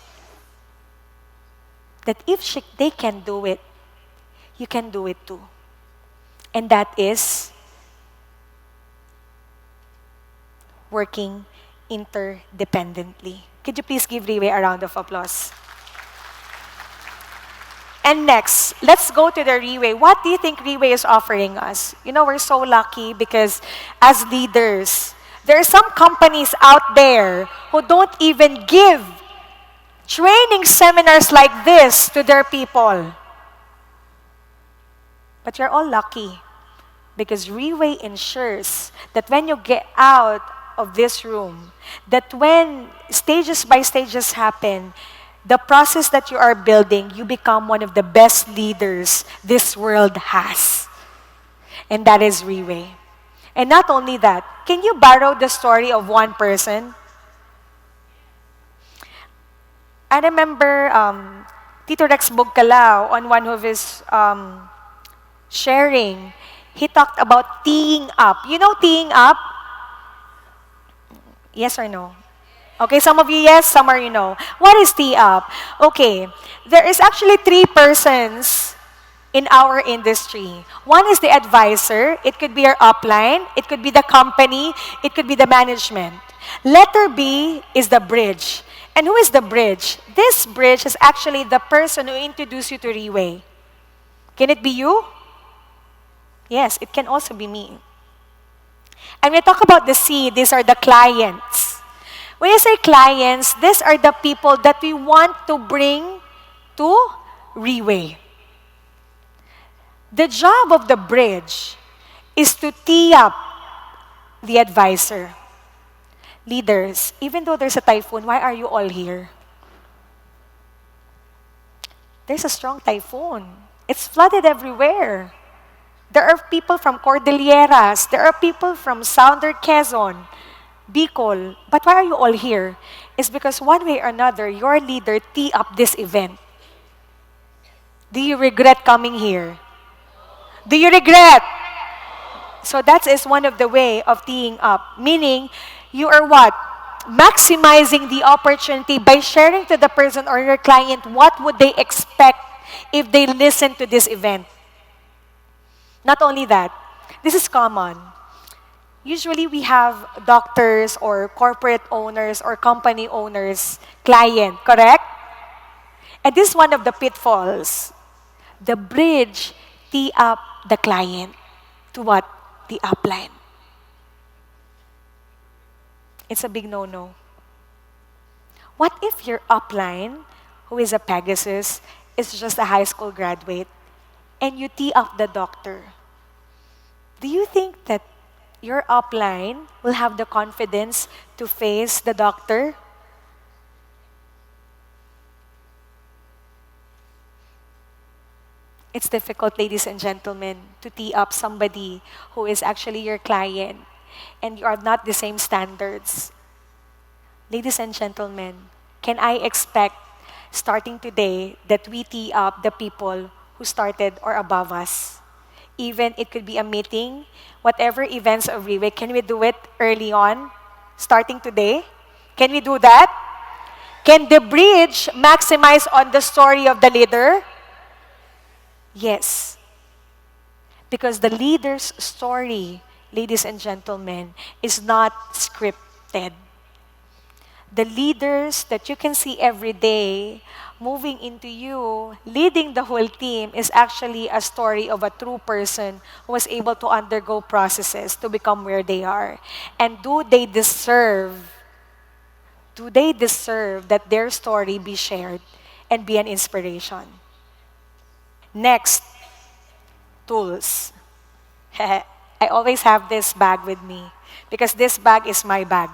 That if they can do it, you can do it too. And that is working interdependently. Could you please give Riway a round of applause? And next, let's go to the Riway. What do you think Riway is offering us? We're so lucky because as leaders, there are some companies out there who don't even give training seminars like this to their people. But you're all lucky because Riway ensures that when you get out of this room, that when stages by stages happen, the process that you are building, you become one of the best leaders this world has. And that is Riway. And not only that, can you borrow the story of one person? I remember Tito Rex Bugcalao on one of his sharing, he talked about teeing up. You know teeing up? Yes or no? Okay, some of you yes, some are you know. What is tee up? Okay, there is actually 3 persons in our industry. One is the advisor. It could be your upline. It could be the company. It could be the management. Letter B is the bridge. And who is the bridge? This bridge is actually the person who introduced you to Riway. Can it be you? Yes, it can also be me. And when we talk about the C, these are the clients. When you say clients, these are the people that we want to bring to Riway. The job of the bridge is to tee up the advisor. Leaders, even though there's a typhoon, why are you all here? There's a strong typhoon. It's flooded everywhere. There are people from Cordilleras. There are people from Southern Quezon, Bicol. But why are you all here? It's because one way or another, your leader tee up this event. Do you regret coming here? Do you regret? So that is one of the way of teeing up. Meaning, you are what? Maximizing the opportunity by sharing to the person or your client what would they expect if they listen to this event. Not only that, this is common. Usually we have doctors or corporate owners or company owners, client, correct? And this is one of the pitfalls. The bridge tee up the client to what? The upline. It's a big no-no. What if your upline, who is a Pegasus, is just a high school graduate, and you tee up the doctor? Do you think that your upline will have the confidence to face the doctor? It's difficult, ladies and gentlemen, to tee up somebody who is actually your client and you are not the same standards. Ladies and gentlemen, can I expect starting today that we tee up the people who started or above us? Even it could be a meeting, whatever events of Riway, can we do it early on, starting today? Can we do that? Can the bridge maximize on the story of the leader? Yes. Because the leader's story, ladies and gentlemen, is not scripted. The leaders that you can see every day moving into you, leading the whole team, is actually a story of a true person who was able to undergo processes to become where they are. And do they deserve that their story be shared and be an inspiration? Next, tools. I always have this bag with me because this bag is my bag.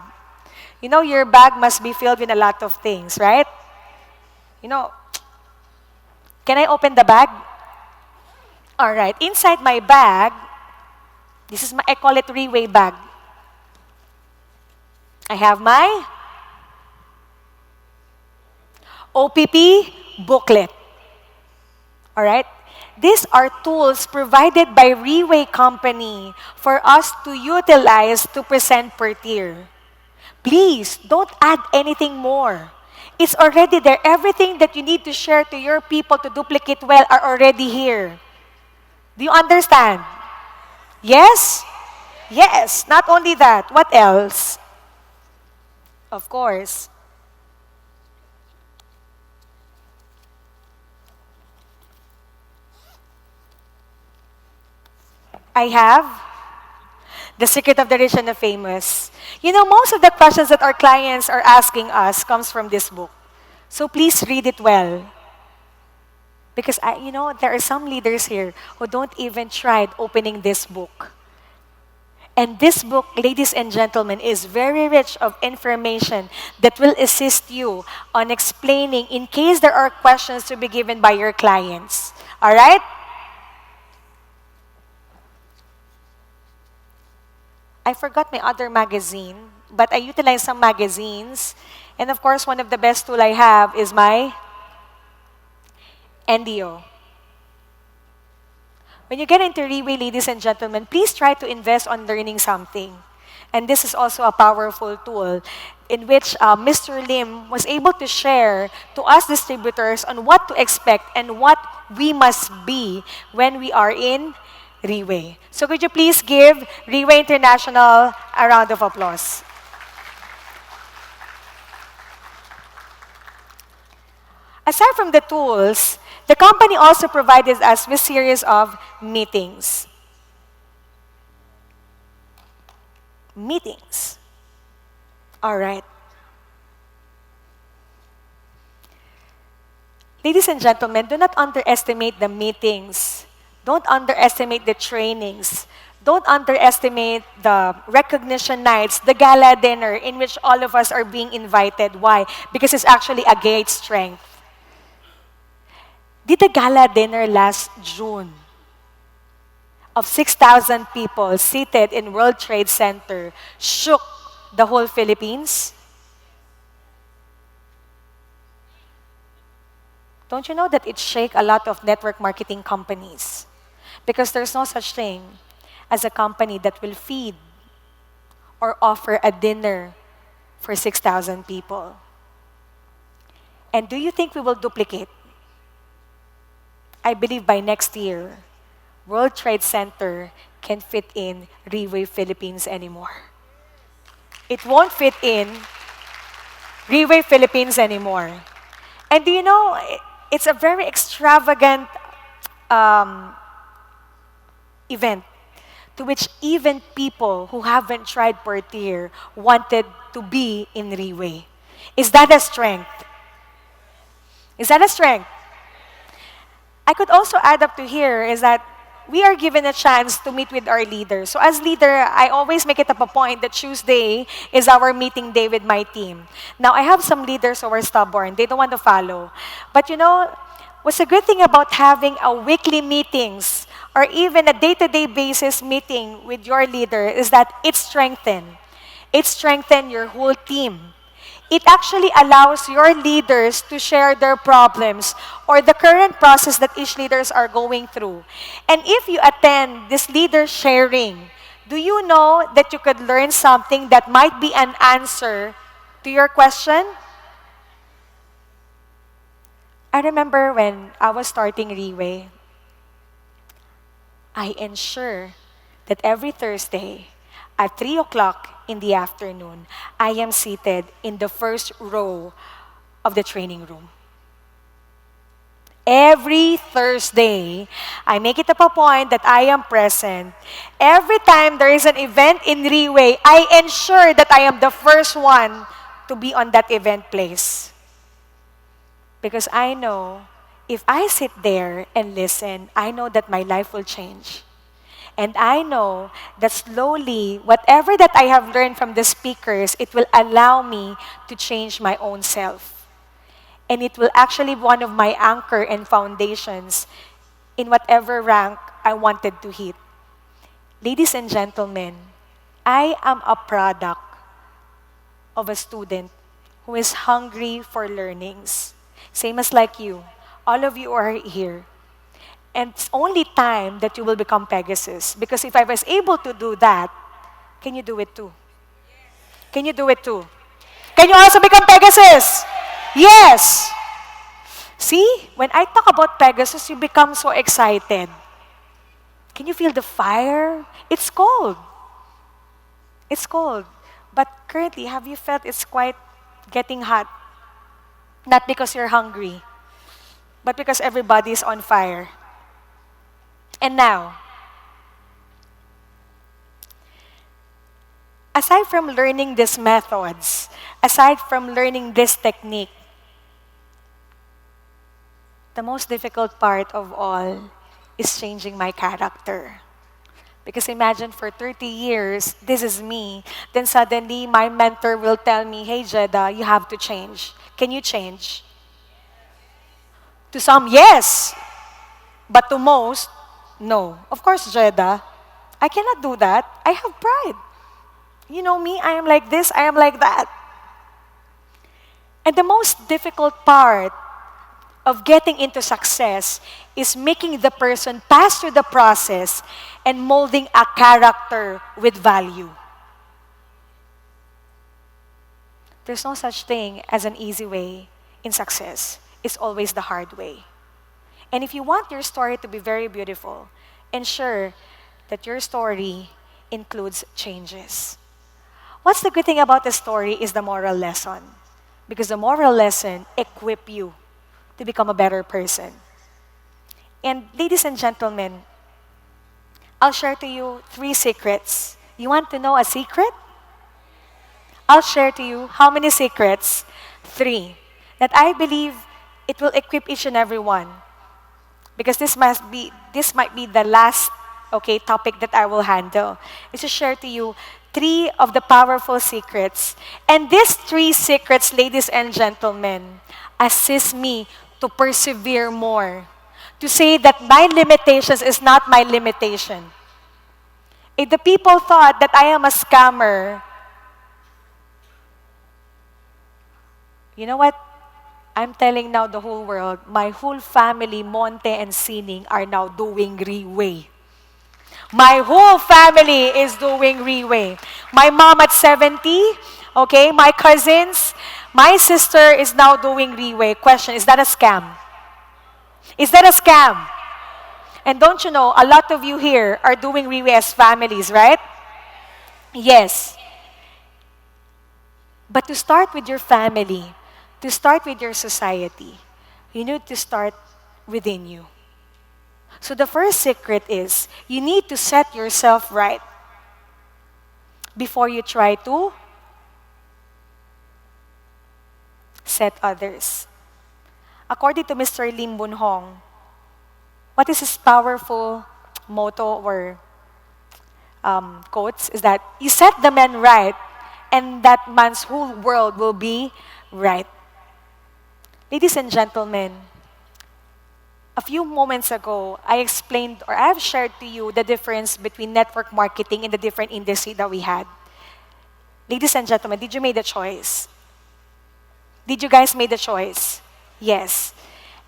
You know, your bag must be filled with a lot of things, right? You know, can I open the bag? All right, inside my bag, I call it Riway bag. I have my OPP booklet. All right? These are tools provided by Riway Company for us to utilize to present per tier. Please, don't add anything more. It's already there. Everything that you need to share to your people to duplicate well are already here. Do you understand? Yes? Yes. Not only that, what else? Of course. I have The Secret of the Rich and the Famous. You know, most of the questions that our clients are asking us comes from this book. So please read it well. Because, there are some leaders here who don't even try opening this book. And this book, ladies and gentlemen, is very rich of information that will assist you on explaining in case there are questions to be given by your clients. All right? I forgot my other magazine, but I utilize some magazines. And of course, one of the best tool I have is my NDO. When you get into Riway, ladies and gentlemen, please try to invest on learning something. And this is also a powerful tool in which Mr. Lim was able to share to us distributors on what to expect and what we must be when we are in Riway. So could you please give Riway International a round of applause? Aside from the tools, the company also provided us with series of meetings. Meetings. All right. Ladies and gentlemen, do not underestimate the meetings. Don't underestimate the trainings. Don't underestimate the recognition nights, the gala dinner in which all of us are being invited. Why? Because it's actually a great strength. Did the gala dinner last June of 6,000 people seated in World Trade Center shook the whole Philippines? Don't you know that it shook a lot of network marketing companies? Because there's no such thing as a company that will feed or offer a dinner for 6,000 people. And do you think we will duplicate? I believe by next year, World Trade Center can fit in Riway Philippines anymore. It won't fit in Riway Philippines anymore. And do you know, it's a very extravagant event to which even people who haven't tried per tier wanted to be in Riway. Is that a strength? Is that a strength? I could also add up to here is that we are given a chance to meet with our leader. So as leader, I always make it up a point that Tuesday is our meeting day with my team. Now, I have some leaders who are stubborn. They don't want to follow. But what's a good thing about having a weekly meetings or even a day-to-day basis meeting with your leader is that it strengthens. It strengthens your whole team. It actually allows your leaders to share their problems or the current process that each leaders are going through. And if you attend this leader sharing, do you know that you could learn something that might be an answer to your question? I remember when I was starting Riway, I ensure that every Thursday at 3 o'clock in the afternoon, I am seated in the first row of the training room. Every Thursday, I make it up a point that I am present. Every time there is an event in Riway, I ensure that I am the first one to be on that event place. Because I know if I sit there and listen, I know that my life will change. And I know that slowly, whatever that I have learned from the speakers, it will allow me to change my own self. And it will actually be one of my anchor and foundations in whatever rank I wanted to hit. Ladies and gentlemen, I am a product of a student who is hungry for learnings. Same as like you. All of you are here. And it's only time that you will become Pegasus. Because if I was able to do that, can you do it too? Can you do it too? Can you also become Pegasus? Yes. See, when I talk about Pegasus, you become so excited. Can you feel the fire? It's cold. It's cold. But currently, have you felt it's quite getting hot? Not because you're hungry, but because everybody is on fire. And now, aside from learning these methods, aside from learning this technique, the most difficult part of all is changing my character. Because imagine for 30 years, this is me. Then suddenly, my mentor will tell me, hey, Jeddah, you have to change. Can you change? To some, yes. But to most, no. Of course, Jeddah, I cannot do that. I have pride. You know me, I am like this, I am like that. And the most difficult part of getting into success is making the person pass through the process and molding a character with value. There's no such thing as an easy way in success. It's always the hard way. And if you want your story to be very beautiful, ensure that your story includes changes. What's the good thing about the story is the moral lesson. Because the moral lesson equip you to become a better person. And ladies and gentlemen, I'll share to you 3 secrets. You want to know a secret? I'll share to you how many secrets? 3. That I believe it will equip each and every one. Because this might be the last topic that I will handle. Is to share to you 3 of the powerful secrets. And these 3 secrets, ladies and gentlemen, assist me to persevere more. To say that my limitations is not my limitation. If the people thought that I am a scammer, you know what? I'm telling now the whole world, my whole family, Monte and Sining, are now doing Riway. My whole family is doing Riway. My mom at 70, my cousins, my sister is now doing Riway. Question, is that a scam? Is that a scam? And don't you know, a lot of you here are doing Riway as families, right? Yes. But to start with your family, to start with your society, you need to start within you. So the first secret is, you need to set yourself right before you try to set others. According to Mr. Lim Boon Hong, what is his powerful motto or quotes is that you set the man right, and that man's whole world will be right. Ladies and gentlemen, a few moments ago, I explained or I have shared to you the difference between network marketing and the different industry that we had. Ladies and gentlemen, did you make the choice? Did you guys make the choice? Yes.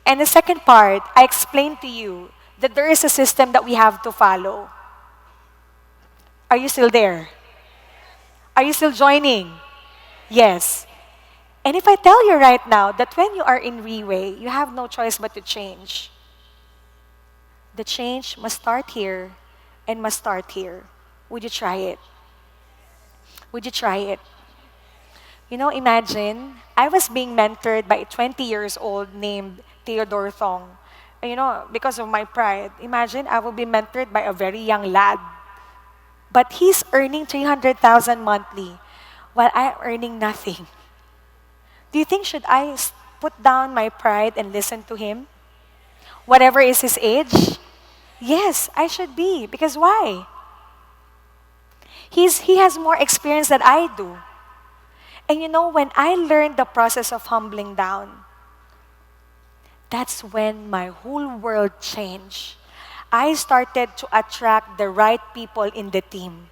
And the second part, I explained to you that there is a system that we have to follow. Are you still there? Are you still joining? Yes. And if I tell you right now that when you are in Riway, you have no choice but to change. The change must start here and must start here. Would you try it? Would you try it? You know, imagine, I was being mentored by a 20 years old named Theodore Thong. And you know, because of my pride, imagine I will be mentored by a very young lad. But he's earning 300,000 monthly while I'm earning nothing. Do you think should I put down my pride and listen to him? Whatever is his age? Yes, I should be. Because why? He has more experience than I do. And you know, when I learned the process of humbling down, that's when my whole world changed. I started to attract the right people in the team.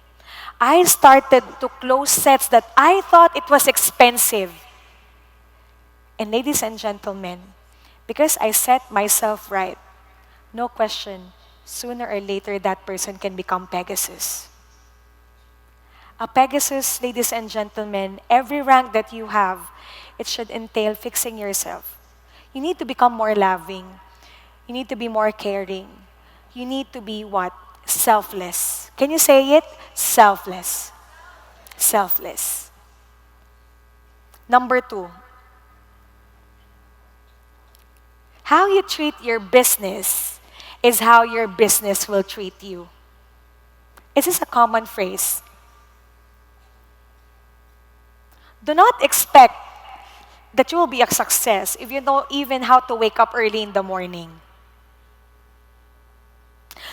I started to close sets that I thought it was expensive. And ladies and gentlemen, because I set myself right, no question, sooner or later that person can become Pegasus. A Pegasus, ladies and gentlemen, every rank that you have, it should entail fixing yourself. You need to become more loving. You need to be more caring. You need to be what? Selfless. Can you say it? Selfless. Selfless. Number 2, how you treat your business is how your business will treat you. Is this a common phrase? Do not expect that you will be a success if you don't even how to wake up early in the morning.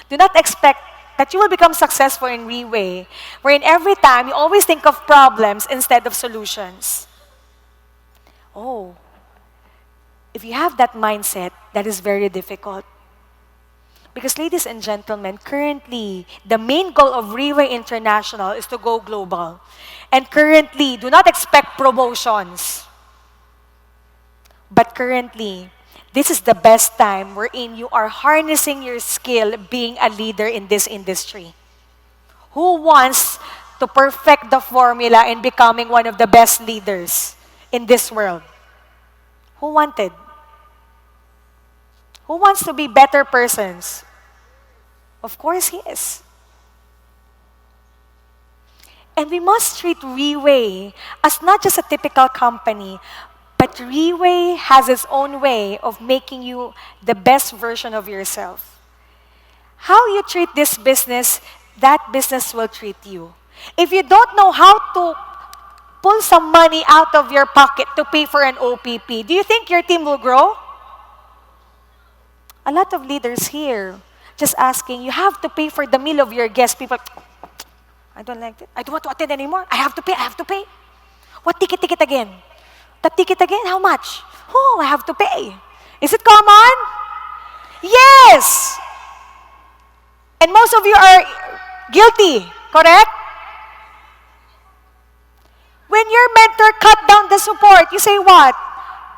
Do not expect that you will become successful in Riway, wherein every time you always think of problems instead of solutions. Oh, if you have that mindset, that is very difficult. Because ladies and gentlemen, currently, the main goal of Riway International is to go global. And currently, do not expect promotions. But currently, this is the best time wherein you are harnessing your skill being a leader in this industry. Who wants to perfect the formula in becoming one of the best leaders in this world? Who wanted? Who wants to be better persons? Of course, yes. And we must treat Riway as not just a typical company, but Riway has its own way of making you the best version of yourself. How you treat this business, that business will treat you. If you don't know how to pull some money out of your pocket to pay for an OPP, do you think your team will grow? A lot of leaders here just asking, you have to pay for the meal of your guests. People, I don't like it. I don't want to attend anymore. I have to pay. I have to pay. What ticket again? That ticket again? How much? Oh, I have to pay. Is it common? Yes. And most of you are guilty, correct? When your mentor cut down the support, you say what?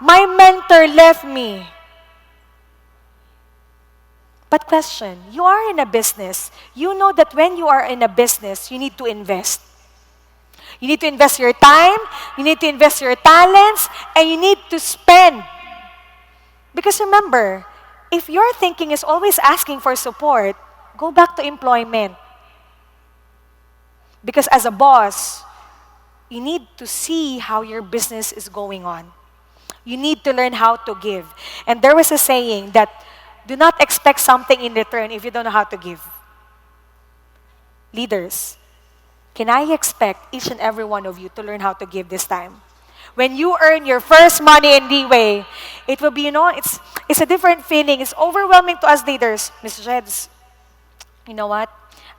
My mentor left me. But question, you are in a business. You know that when you are in a business, you need to invest. You need to invest your time, you need to invest your talents, and you need to spend. Because remember, if your thinking is always asking for support, go back to employment. Because as a boss, you need to see how your business is going on. You need to learn how to give. And there was a saying that do not expect something in return if you don't know how to give. Leaders, can I expect each and every one of you to learn how to give this time? When you earn your first money in Riway, it will be, it's a different feeling. It's overwhelming to us leaders. Mr. Jeds, You know what?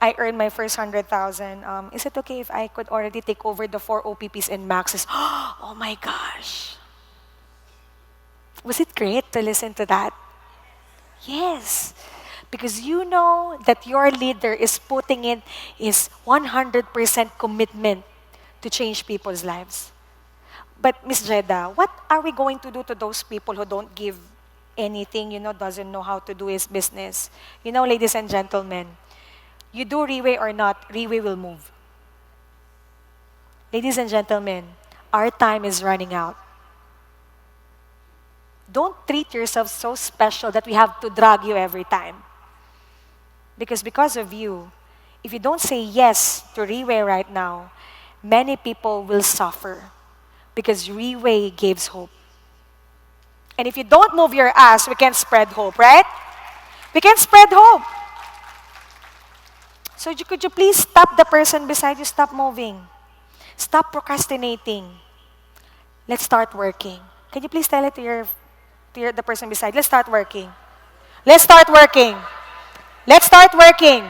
I earned my first 100,000. Is it okay if I could already take over the 4 OPPs and Maxes? Oh my gosh. Was it great to listen to that? Yes. Because you know that your leader is putting in his 100% commitment to change people's lives. But Miss Jeddah, what are we going to do to those people who don't give anything, doesn't know how to do his business? Ladies and gentlemen, you do Riway or not, Riway will move. Ladies and gentlemen, our time is running out. Don't treat yourself so special that we have to drag you every time. Because of you, if you don't say yes to Riway right now, many people will suffer because Riway gives hope. And if you don't move your ass, we can spread hope, right? We can spread hope. So could you please stop the person beside you, stop moving. Stop procrastinating. Let's start working. Can you please tell it to the person beside? Let's start working. Let's start working. Let's start working.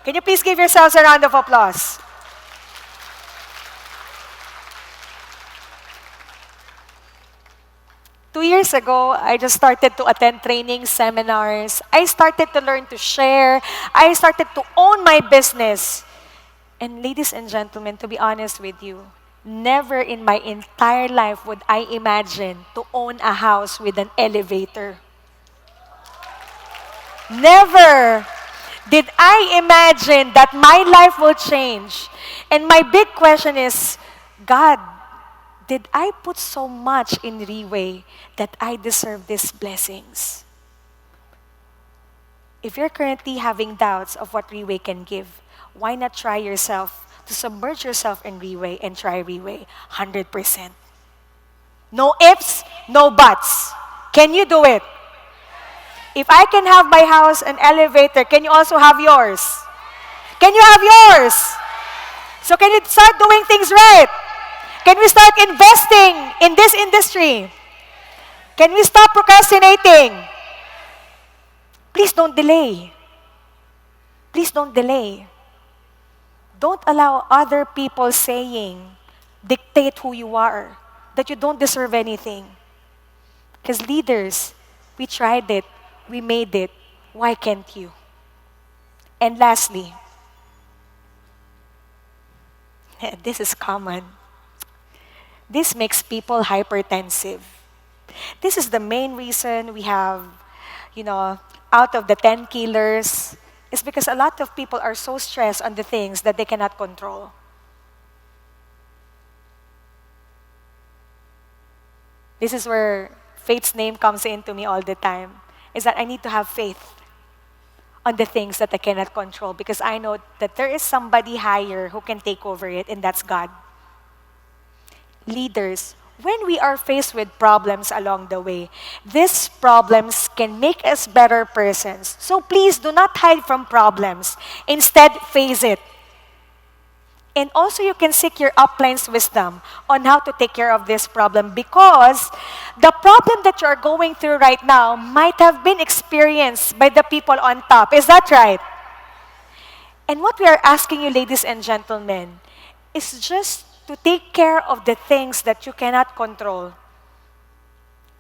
Can you please give yourselves a round of applause? Two years ago, I just started to attend training seminars. I started to learn to share. I started to own my business. And ladies and gentlemen, to be honest with you, never in my entire life would I imagine to own a house with an elevator. Never did I imagine that my life will change. And my big question is, God, did I put so much in Riway that I deserve these blessings? If you're currently having doubts of what Riway can give, why not try yourself to submerge yourself in Riway and try Riway 100%? No ifs, no buts. Can you do it? If I can have my house an elevator, can you also have yours? Can you have yours? So can you start doing things right? Can we start investing in this industry? Can we stop procrastinating? Please don't delay. Please don't delay. Don't allow other people saying, dictate who you are, that you don't deserve anything. Because leaders, we tried it, we made it, why can't you? And lastly, this is common. This makes people hypertensive. This is the main reason we have, out of the 10 killers, is because a lot of people are so stressed on the things that they cannot control. This is where faith's name comes into me all the time, is that I need to have faith on the things that I cannot control because I know that there is somebody higher who can take over it, and that's God. Leaders, when we are faced with problems along the way, these problems can make us better persons. So please do not hide from problems. Instead, face it. And also you can seek your upline's wisdom on how to take care of this problem because the problem that you are going through right now might have been experienced by the people on top. Is that right? And what we are asking you, ladies and gentlemen, is just to take care of the things that you cannot control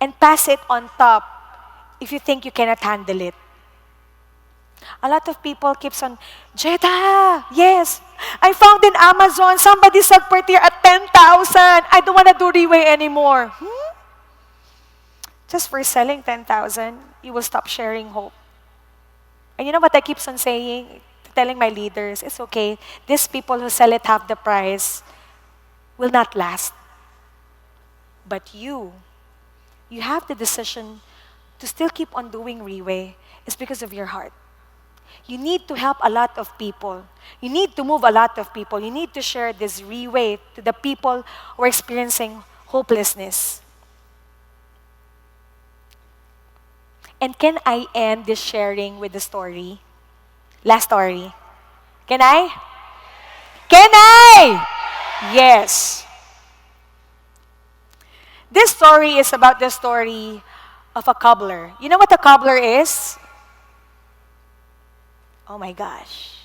and pass it on top if you think you cannot handle it. A lot of people keeps on, Jeddah, yes, I found in Amazon, somebody sold per tier at 10,000. I don't want to do Riway anymore. Just for selling 10,000, you will stop sharing hope. And you know what I keep on saying, telling my leaders, it's okay. These people who sell it half the price will not last. But you have the decision to still keep on doing Riway. It's because of your heart. You need to help a lot of people. You need to move a lot of people. You need to share this Riway to the people who are experiencing hopelessness. And can I end this sharing with a story? Last story. Can I? Can I? Yes. This story is about the story of a cobbler. You know what a cobbler is? Oh my gosh.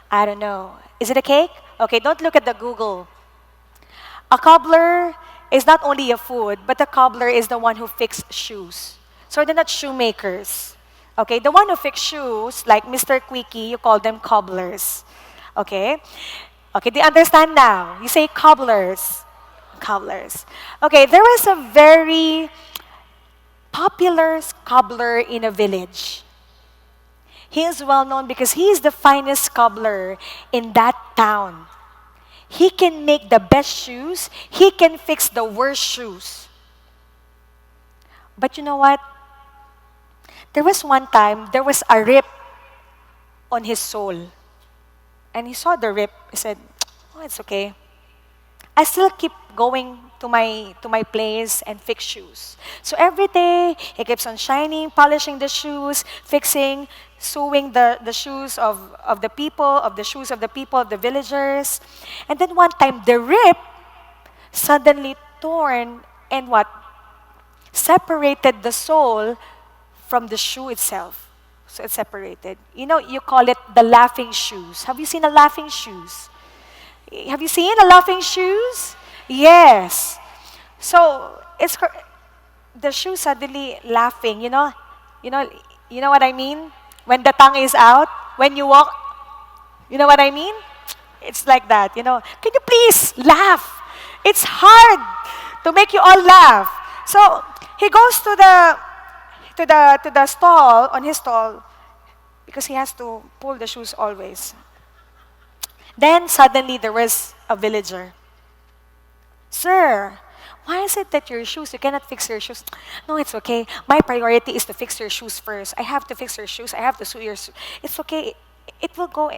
I don't know. Is it a cake? Okay, don't look at the Google. A cobbler is not only a food, but a cobbler is the one who fixes shoes. So they're not shoemakers. Okay, the one who fix shoes, like Mr. Quickie, you call them cobblers. Okay? Okay, do you understand now? You say cobblers. Cobblers. Okay, there was a very popular cobbler in a village. He is well known because he is the finest cobbler in that town. He can make the best shoes, he can fix the worst shoes. But you know what? There was one time, there was a rip on his sole. And he saw the rip. He said, oh, it's okay. I still keep going to my place and fix shoes. So every day, he keeps on shining, polishing the shoes, fixing, sewing the shoes of the people, of the shoes of the people, of the villagers. And then one time, the rip suddenly torn and what? Separated the sole from the shoe itself. So it's separated. You know, you call it the laughing shoes. Have you seen a laughing shoes? Have you seen a laughing shoes? Yes. So the shoe suddenly laughing. You know, you know what I mean. When the tongue is out, when you walk, you know what I mean. It's like that. You know. Can you please laugh? It's hard to make you all laugh. So he goes to the stall on his stall because he has to pull the shoes always. Then suddenly there was a villager. Sir, why is it that your shoes, you cannot fix your shoes? No, it's okay. My priority is to fix your shoes first. I have to fix your shoes. I have to sew your shoes. It's okay. It will go.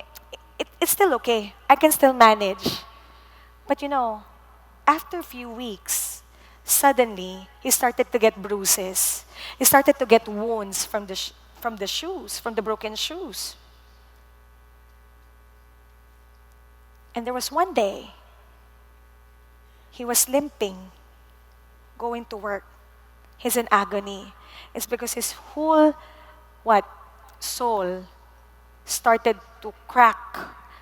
It's still okay. I can still manage. But you know, after a few weeks, suddenly he started to get bruises. He started to get wounds from the shoes, from the broken shoes. And there was one day, he was limping, going to work. He's in agony. It's because his whole, what, soul started to crack,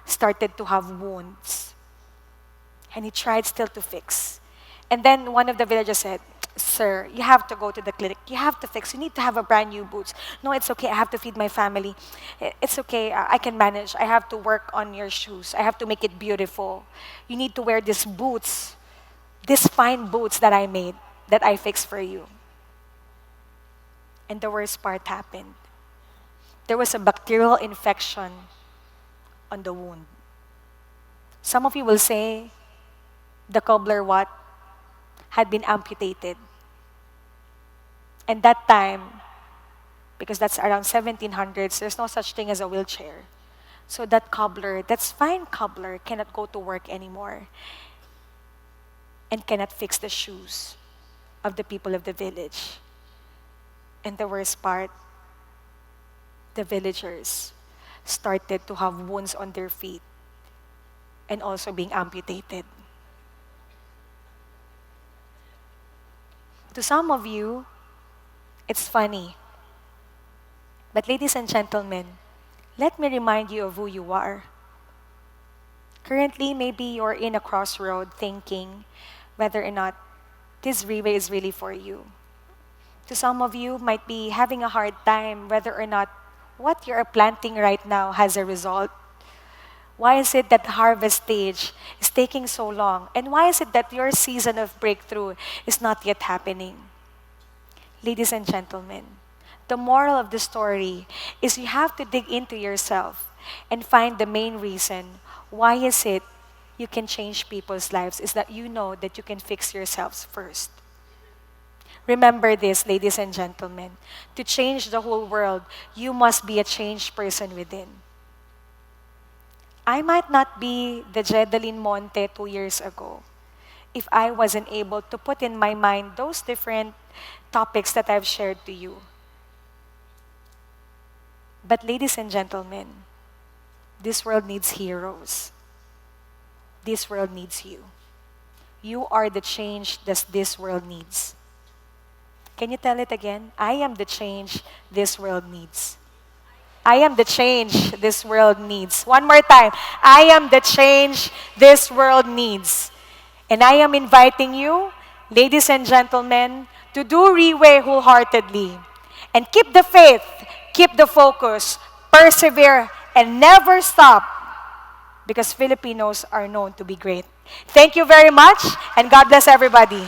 started to have wounds. And he tried still to fix. And then one of the villagers said, Sir, you have to go to the clinic. You have to fix. You need to have a brand new boots. No, it's okay. I have to feed my family. It's okay. I can manage. I have to work on your shoes. I have to make it beautiful. You need to wear these boots, these fine boots that I made, that I fixed for you. And the worst part happened. There was a bacterial infection on the wound. Some of you will say, the cobbler what? Had been amputated. And that time, because that's around 1700s, there's no such thing as a wheelchair. So that cobbler, that's fine cobbler, cannot go to work anymore and cannot fix the shoes of the people of the village. And the worst part, the villagers started to have wounds on their feet and also being amputated. To some of you, it's funny. But ladies and gentlemen, let me remind you of who you are. Currently, maybe you're in a crossroad thinking whether or not this Riway is really for you. To some of you, might be having a hard time whether or not what you're planting right now has a result. Why is it that the harvest stage is taking so long? And why is it that your season of breakthrough is not yet happening? Ladies and gentlemen, the moral of the story is you have to dig into yourself and find the main reason why is it you can change people's lives is that you know that you can fix yourselves first. Remember this, ladies and gentlemen. To change the whole world, you must be a changed person within. I might not be the Jedaline Monte 2 years ago if I wasn't able to put in my mind those different topics that I've shared to you. But ladies and gentlemen, this world needs heroes. This world needs you. You are the change that this world needs. Can you tell it again? I am the change this world needs. I am the change this world needs. One more time. I am the change this world needs. And I am inviting you, ladies and gentlemen, to do Riway wholeheartedly. And keep the faith, keep the focus, persevere, and never stop, because Filipinos are known to be great. Thank you very much, and God bless everybody.